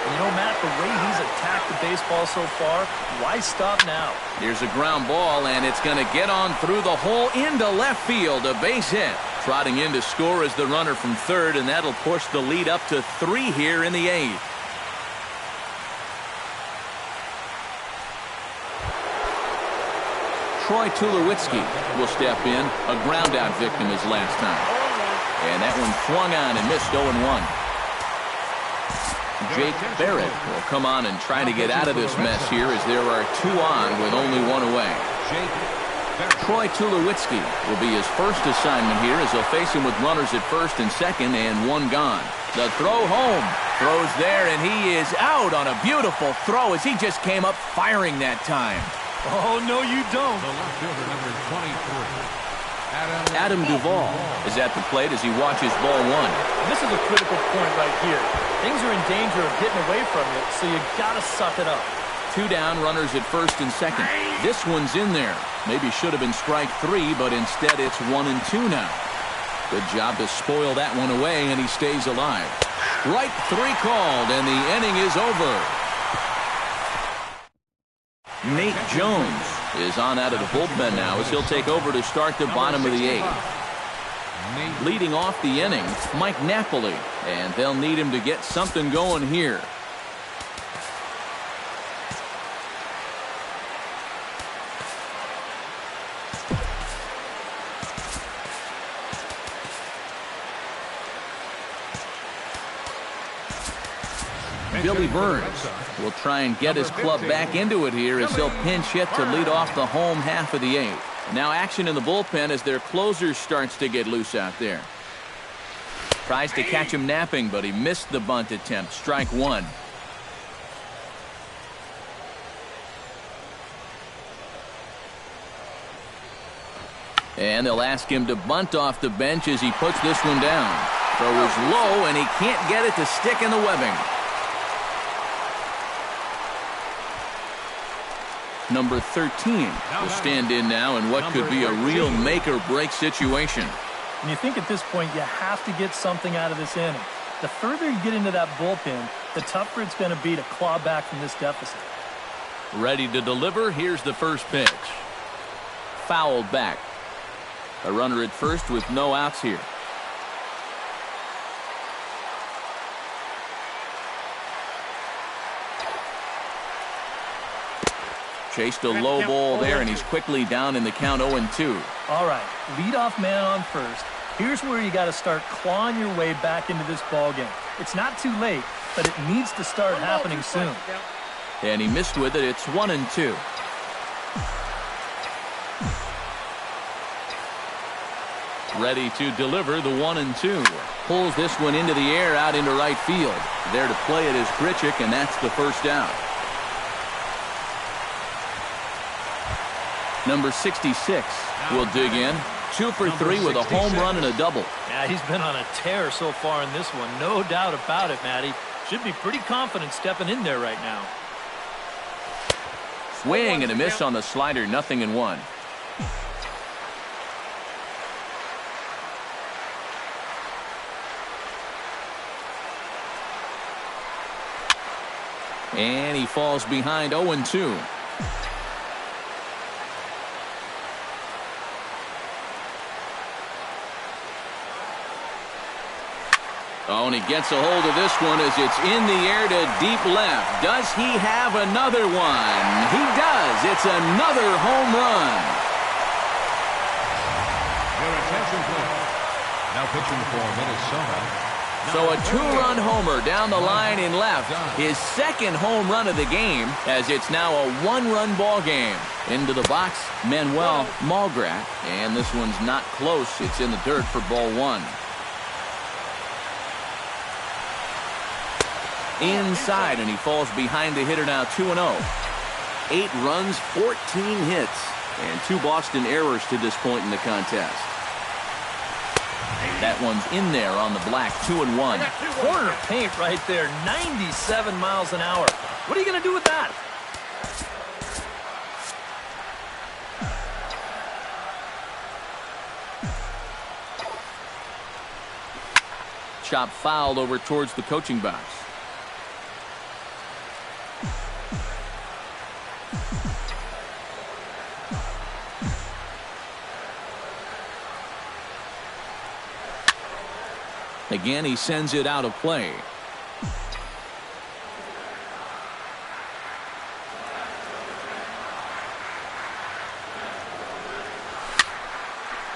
You know, Matt, the way he's attacked the baseball so far, why stop now? Here's a ground ball, and it's going to get on through the hole into left field. A base hit. Trotting in to score is the runner from third, and that'll push the lead up to 3 here in the 8th. Troy Tulowitzki will step in. A ground-out victim his last time. And that one swung on and missed 0-1. Jake Barrett will come on and try to get out of this mess here as there are 2 on with only 1 away. Troy Tulowitzki will be his first assignment here as they'll face him with runners at first and second and 1 gone. The throw home. Throws there, and he is out on a beautiful throw as he just came up firing that time. Oh, no, you don't. The left fielder, number 23. Adam Duvall is at the plate as he watches ball 1. This is a critical point right here. Things are in danger of getting away from you, so you gotta suck it up. 2 down, runners at first and second. This one's in there. Maybe should have been strike 3, but instead it's 1-2 now. Good job to spoil that one away, and he stays alive. Strike 3 called, and the inning is over. Nate Jones is on out of the bullpen now as he'll take over to start the bottom of the 8th. Leading off the inning, Mike Napoli, and they'll need him to get something going here. Billy Burns will try and get his club back into it here as he'll pinch hit to lead off the home half of the 8th. Now action in the bullpen as their closer starts to get loose out there. Tries to catch him napping, but he missed the bunt attempt. Strike 1. And they'll ask him to bunt off the bench as he puts this one down. Throw is low, and he can't get it to stick in the webbing. Number 13 will stand in now in what could be a real make-or-break situation. And you think at this point you have to get something out of this inning. The further you get into that bullpen, the tougher it's going to be to claw back from this deficit. Ready to deliver. Here's the first pitch. Fouled back. A runner at first with no outs here. Chased a low ball there, and he's quickly down in the count 0-2. All right, leadoff man on first. Here's where you got to start clawing your way back into this ball game. It's not too late, but it needs to start happening soon. And he missed with it. It's 1-2. Ready to deliver the 1-2. Pulls this one into the air out into right field. There to play it is Grichuk, and that's the first out. Number 66 will dig in. 2 for 3 with a home run and a double. Yeah, he's been on a tear so far in this one. No doubt about it, Matty. Should be pretty confident stepping in there right now. Swing and a miss on the slider. 0-1. And he falls behind 0-2. Oh, and he gets a hold of this one as it's in the air to deep left. Does he have another one? He does. It's another home run. Your attention, please. Now pitching for Minnesota. So a 2-run homer down the line in left. His second home run of the game, as it's now a 1-run ball game. Into the box, Manuel Malgrat. And this one's not close. It's in the dirt for ball 1. Inside, and he falls behind the hitter now. 2-0. 8 runs, 14 hits, and 2 Boston errors to this point in the contest. That one's in there on the black. 2-1. Corner paint right there. 97 miles an hour. What are you going to do with that? Chop fouled over towards the coaching box. Again, he sends it out of play.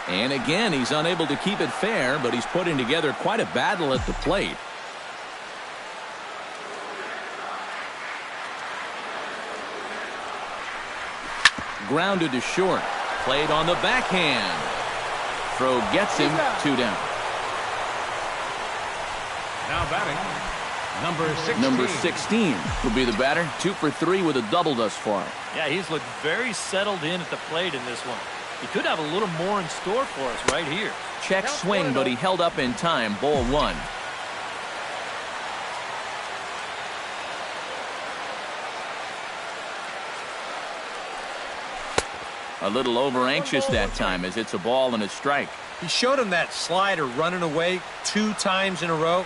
And again, he's unable to keep it fair, but he's putting together quite a battle at the plate. Grounded to short. Played on the backhand. Throw gets him. 2 down. Now batting, number 16. Number 16 will be the batter. 2 for 3 with a double thus far. Yeah, he's looked very settled in at the plate in this one. He could have a little more in store for us right here. Check swing, but he held up in time. Ball 1. A little over anxious that time as it's a ball and a strike. He showed him that slider running away 2 times in a row.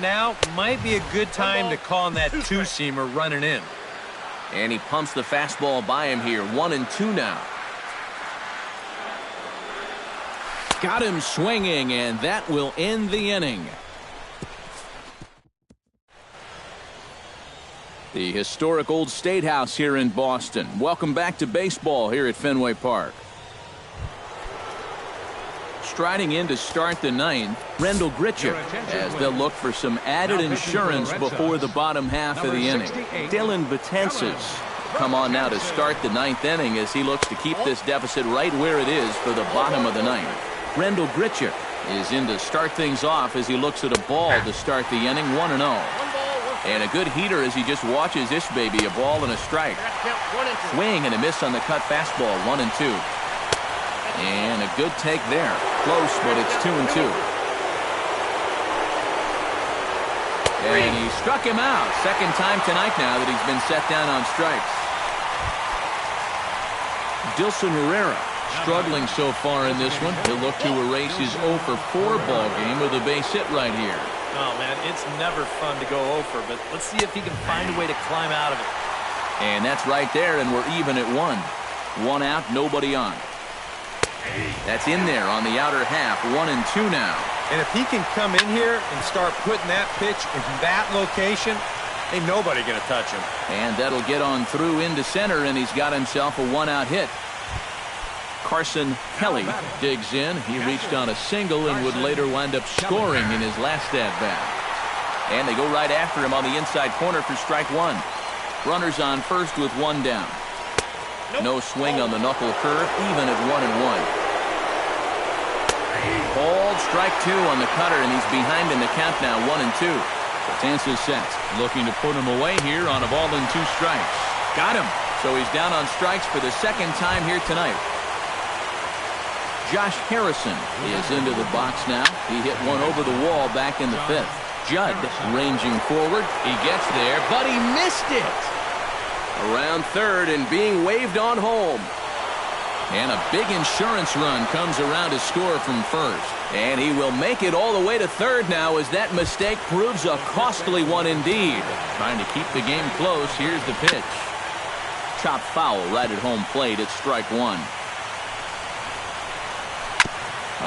Now might be a good time to call on that 2-seamer running in. And he pumps the fastball by him here. 1-2 now. Got him swinging, and that will end the inning. The historic Old State House here in Boston. Welcome back to baseball here at Fenway Park. Striding in to start the 9th, Rendell Grichuk, as they'll look for some added insurance before the bottom half of the inning. Dylan Betances come on now to start the 9th inning as he looks to keep this deficit right where it is for the bottom of the 9th. Rendell Grichuk is in to start things off as he looks at a ball to start the inning. 1-0. And a good heater as he just watches this baby, a ball and a strike. Swing and a miss on the cut fastball. 1-2. And a good take there. Close, but it's 2-2. And he struck him out. Second time tonight now that he's been set down on strikes. Dilson Herrera Struggling so far in this one. He'll look to erase his 0 for 4 ball game with a base hit right here. Oh, man, it's never fun to go 0 for, but let's see if he can find a way to climb out of it. And that's right there, and we're even at 1. 1 out, nobody on. That's in there on the outer half. 1 and 2 now. And if he can come in here and start putting that pitch in that location, ain't nobody going to touch him. And that'll get on through into center, and he's got himself a 1-out hit. Carson Kelly digs in. He reached on a single and would later wind up scoring in his last at-bat. And they go right after him on the inside corner for strike 1. Runners on first with 1 down. No swing on the knuckle curve, even at 1-1. Called strike 2 on the cutter, and he's behind in the count now, 1-2. Tanza set, looking to put him away here on a ball and 2 strikes. Got him. So he's down on strikes for the second time here tonight. Josh Harrison is into the box now. He hit one over the wall back in the 5th. Judd ranging forward. He gets there, but he missed it. Around third and being waved on home. And a big insurance run comes around to score from first. And he will make it all the way to third now as that mistake proves a costly one indeed. Trying to keep the game close. Here's the pitch. Chopped foul right at home plate at strike 1.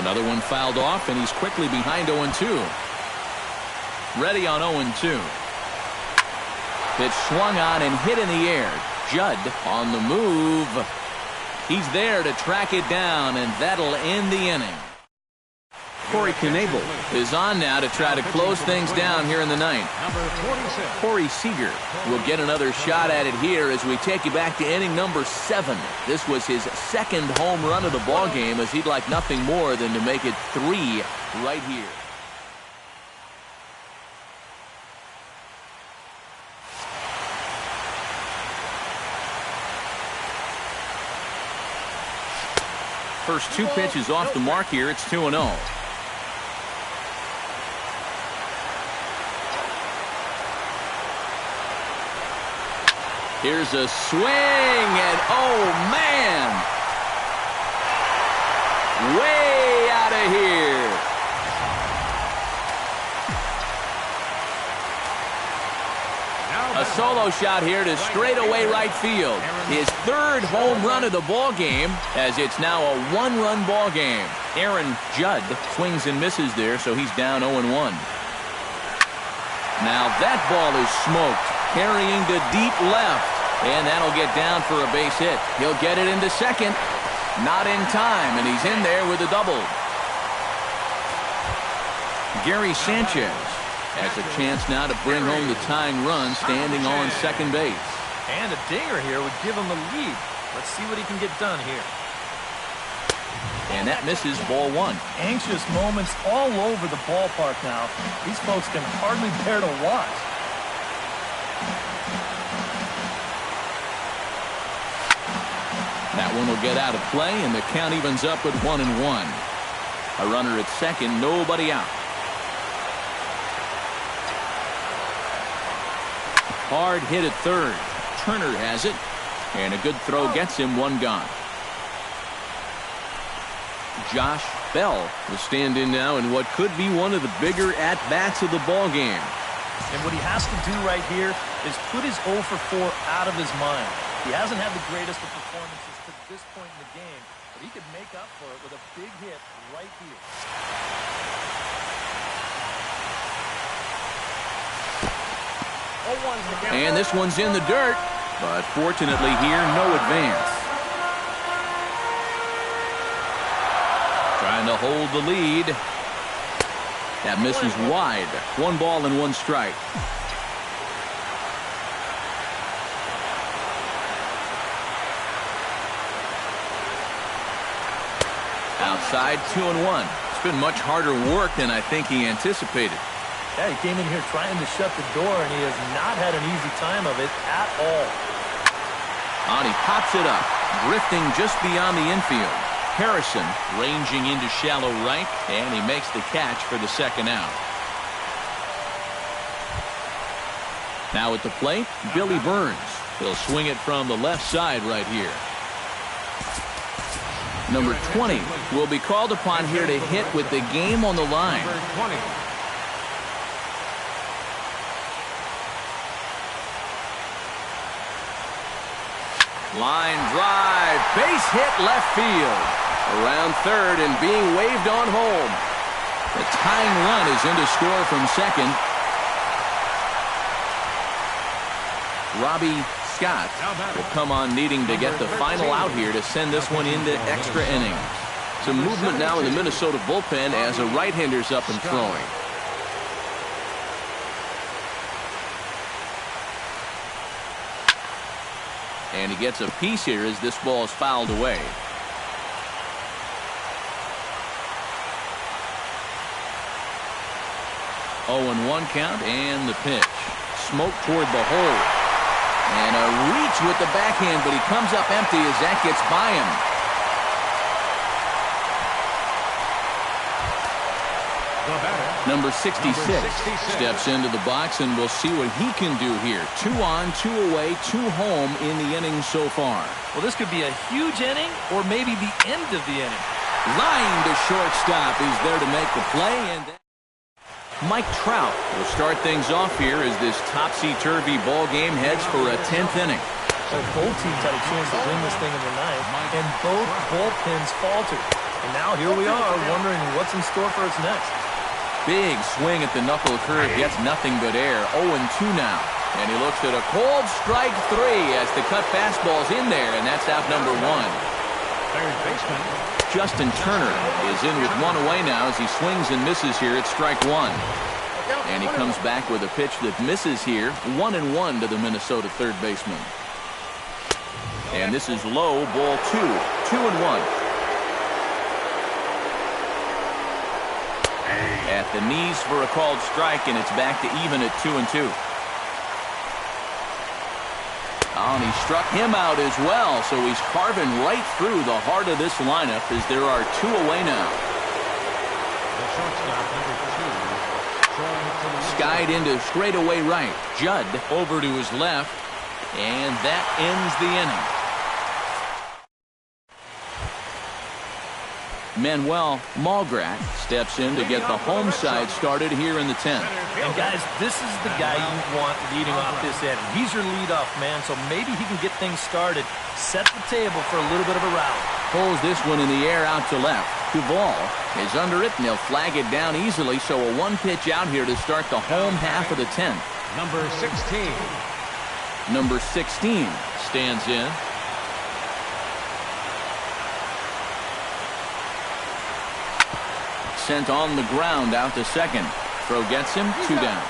Another one fouled off, and he's quickly behind 0-2. Ready on 0-2. Pitch swung on and hit in the air. Judd on the move. He's there to track it down, and that'll end the inning. Corey Knebel is on now to try to close things down here in the 9th. Corey Seager will get another shot at it here as we take you back to inning number 7. This was his 2nd home run of the ball game, as he'd like nothing more than to make it 3 right here. First 2 pitches off the mark here. It's 2-0. Here's a swing, and oh man, way out of here. A solo shot here to straightaway right field. His 3rd home run of the ball game, as it's now a 1-run ball game. Aaron Judd swings and misses there, so he's down 0-1. Now that ball is smoked, carrying to deep left, and that'll get down for a base hit. He'll get it into second. Not in time, and he's in there with a double. Gary Sanchez has a chance now to bring home the tying run, standing on second base. And a dinger here would give him a lead. Let's see what he can get done here. And that misses, ball 1. Anxious moments all over the ballpark now. These folks can hardly bear to watch. That one will get out of play, and the count evens up at 1-1. A runner at second, nobody out. Hard hit at third. Turner has it, and a good throw gets him, 1 gone. Josh Bell will stand in now in what could be one of the bigger at-bats of the ball game. And what he has to do right here is put his 0 for 4 out of his mind. He hasn't had the greatest of performances to this point in the game, but he could make up for it with a big hit right here. And this one's in the dirt, but fortunately here, no advance. Trying to hold the lead. That misses wide. 1 ball and 1 strike. Outside, 2-1. It's been much harder work than I think he anticipated. Yeah, he came in here trying to shut the door, and he has not had an easy time of it at all. And he pops it up, drifting just beyond the infield. Harrison ranging into shallow right, and he makes the catch for the 2nd out. Now at the plate, Billy Burns. He'll swing it from the left side right here. Number 20 will be called upon here to hit with the game on the line. Number 20. Line drive, base hit left field. Around third and being waved on home. The tying run is in to score from second. Robbie Scott will come on needing to get the final out here to send this one into extra innings. Some movement now in the Minnesota bullpen as a right-hander's up and throwing. And he gets a piece here as this ball is fouled away. Oh, and 1 count and the pitch. Smoke toward the hole. And a reach with the backhand, but he comes up empty as that gets by him. Number 66 steps into the box, and we'll see what he can do here. 2 on, 2 away, 2 home in the inning so far. Well, this could be a huge inning or maybe the end of the inning. Line to shortstop. He's there to make the play, and Mike Trout will start things off here as this topsy-turvy ball game heads for a 10th inning. Well, both teams had a chance to win this thing in the ninth, and both bullpens faltered. And now here we are wondering what's in store for us next. Big swing at the knuckle curve, gets nothing but air. 0-2 now. And he looks at a cold strike 3 as the cut fastball's in there, and that's out number 1. Third baseman Justin Turner is in with 1 away now as he swings and misses here at strike 1. And he comes back with a pitch that misses here. 1-1 to the Minnesota third baseman. And this is low, ball 2. 2-1. At the knees for a called strike, and it's back to even at 2-2. Oh, and he struck him out as well, so he's carving right through the heart of this lineup as there are 2 away now. The shortstop, number 2. Skied into straightaway right. Judd over to his left, and that ends the inning. Manuel Malgrat steps in to get the home side started here in the 10th. And guys, this is the guy you want leading off this inning. He's your leadoff man, so maybe he can get things started, set the table for a little bit of a rally. Pulls this one in the air out to left. Duvall is under it, and they'll flag it down easily, so a 1 pitch out here to start the home half of the 10th. Number 16. Number 16 stands in. Sent on the ground out to second. Throw gets him, 2 down.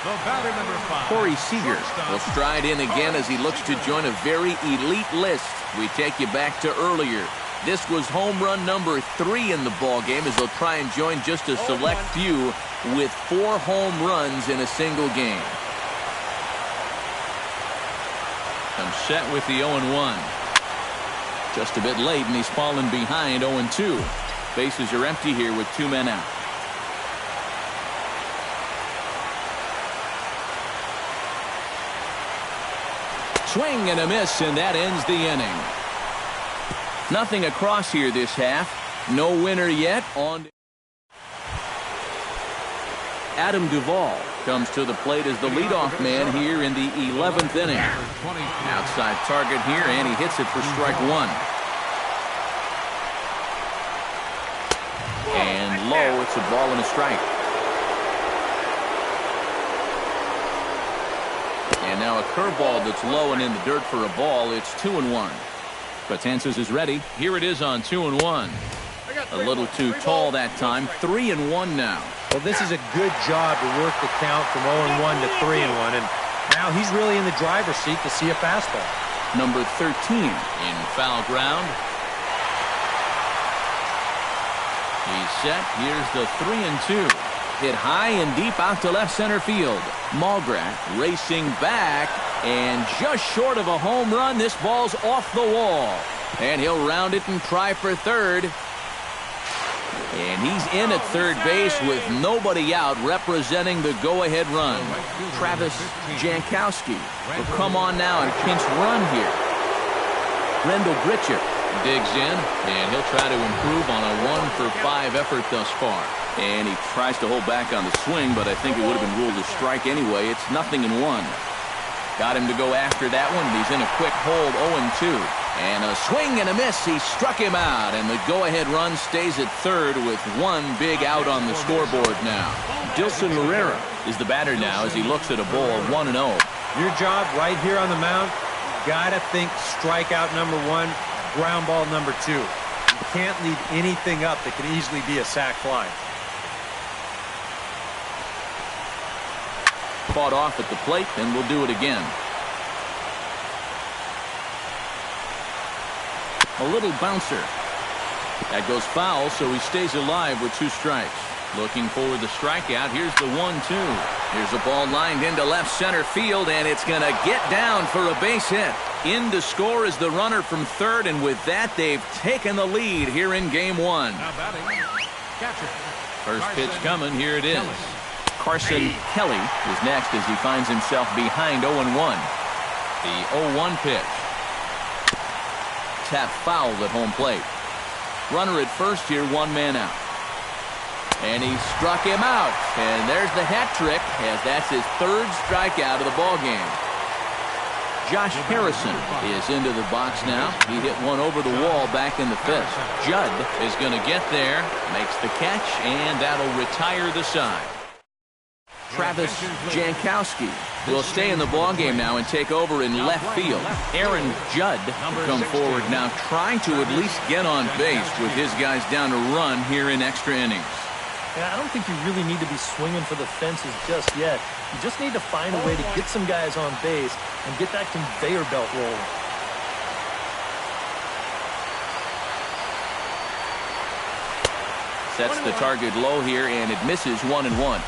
The batter, number 5. Corey Seager will stride in again as he looks to join a very elite list. We take you back to earlier. This was home run number 3 in the ball game as they'll try and join just a select few with 4 home runs in a single game. Comes set with the 0-1. Just a bit late, and he's fallen behind 0-2. Bases are empty here with 2 men out. Swing and a miss, and that ends the inning. Nothing across here this half. No winner yet. On Adam Duvall comes to the plate as the leadoff man here in the 11th inning. Outside target here, and he hits it for strike 1. And low, it's a ball and a strike. And now a curveball that's low and in the dirt for a ball. It's 2-1. Betances is ready. Here it is on 2-1. A little too tall that time. 3-1 now. Well, this is a good job to work the count from 0-1 to 3-1, and now he's really in the driver's seat to see a fastball. Number 13 in foul ground. He's set. Here's the 3-2. Hit high and deep out to left center field. Malgrat racing back, and just short of a home run. This ball's off the wall, and he'll round it and try for third. And he's in at third base with nobody out, representing the go-ahead run. Travis Jankowski will come on now and pinch run here. Grendel Gritcher digs in, and he'll try to improve on a 1-for-5 effort thus far. And he tries to hold back on the swing, but I think it would have been ruled a strike anyway. It's 0-1. Got him to go after that one. He's in a quick hold, 0-2. And a swing and a miss. He struck him out, and the go-ahead run stays at third with one big out on the scoreboard now. Dilson Herrera is the batter now as he looks at a ball of 1-0. Your job right here on the mound, you got to think strikeout number 1, ground ball number 2. You can't leave anything up that could easily be a sac fly. Fought off at the plate, and we'll do it again. A little bouncer. That goes foul, so he stays alive with 2 strikes. Looking for the strikeout. Here's the 1-2. Here's a ball lined into left center field, and it's going to get down for a base hit. In to score is the runner from third, and with that, they've taken the lead here in Game 1. Now batting, catcher. First pitch coming. Here it is. Carson Kelly is next as he finds himself behind 0-1. The 0-1 pitch. Tap fouled at home plate. Runner at first here, 1 man out. And he struck him out. And there's the hat trick, as that's his 3rd strikeout of the ballgame. Josh Harrison is into the box now. He hit one over the wall back in the 5th. Judd is going to get there, makes the catch, and that'll retire the side. Travis Jankowski will stay in the ballgame now and take over in left field. Aaron Judd will come forward now, trying to at least get on base with his guys down to run here in extra innings. Yeah, I don't think you really need to be swinging for the fences just yet. You just need to find a way to get some guys on base and get that conveyor belt rolling. Sets the target low here, and it misses 1-1.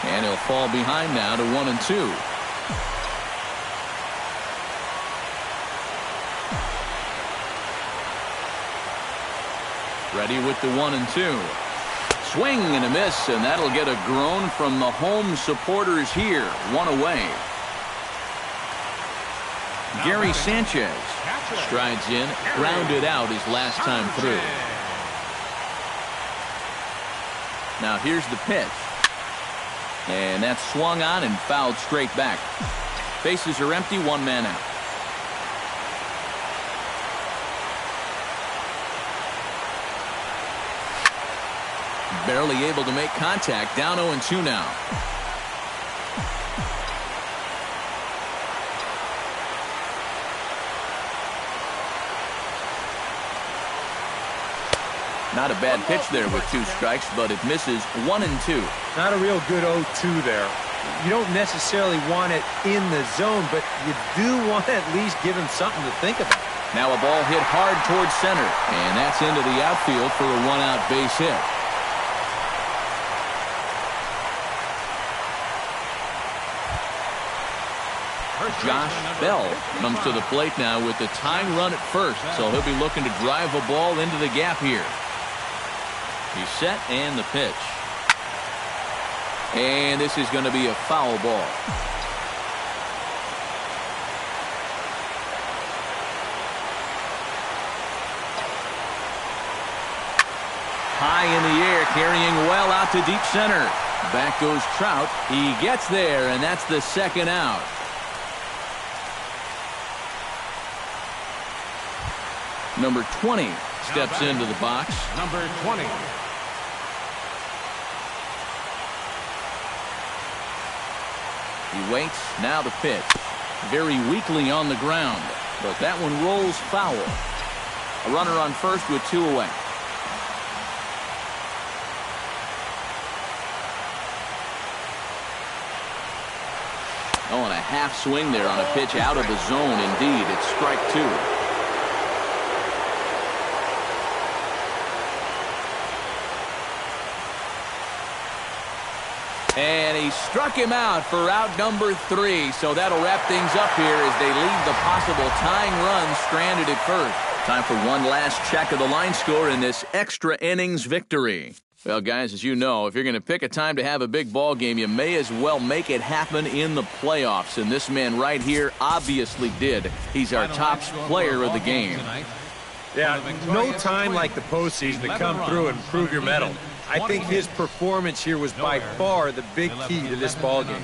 And he'll fall behind now to 1-2. Ready with the 1-2. Swing and a miss, and that'll get a groan from the home supporters here. 1 away. Gary Sanchez strides in, grounded out his last time through. Now here's the pitch. And that's swung on and fouled straight back. Bases are empty, 1 man out. Barely able to make contact, down 0-2 now. Not a bad pitch there with 2 strikes, but it misses 1-2. Not a real good 0-2 there. You don't necessarily want it in the zone, but you do want to at least give him something to think about. Now a ball hit hard towards center, and that's into the outfield for a 1-out base hit. Josh Bell comes to the plate now with the tying run at first, so he'll be looking to drive a ball into the gap here. He's set, and the pitch. And this is going to be a foul ball. High in the air, carrying well out to deep center. Back goes Trout. He gets there, and that's the 2nd out. Number 20 steps into the box. Number 20. He waits. Now the pitch. Very weakly on the ground, but that one rolls foul. A runner on first with 2 away. Oh, and a half swing there on a pitch out of the zone. Indeed, it's strike 2. And he struck him out for out number 3. So that'll wrap things up here as they leave the possible tying run stranded at first. Time for one last check of the line score in this extra innings victory. Well, guys, as you know, if you're going to pick a time to have a big ball game, you may as well make it happen in the playoffs. And this man right here obviously did. He's our top player of the game. Yeah, no time like the postseason to come through and prove your mettle. I think his performance here was by far the big key to this ball game.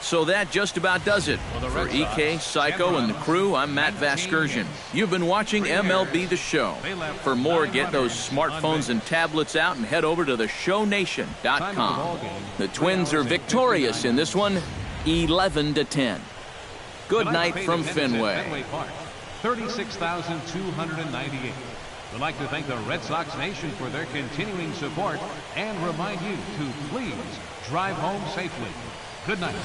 So that just about does it. For EK, Psycho, and the crew, I'm Matt Vasgersian. You've been watching MLB The Show. For more, get those smartphones and tablets out and head over to theshownation.com. The Twins are victorious in this one, 11-10. Good night from Fenway. 36,298. We'd like to thank the Red Sox Nation for their continuing support and remind you to please drive home safely. Good night.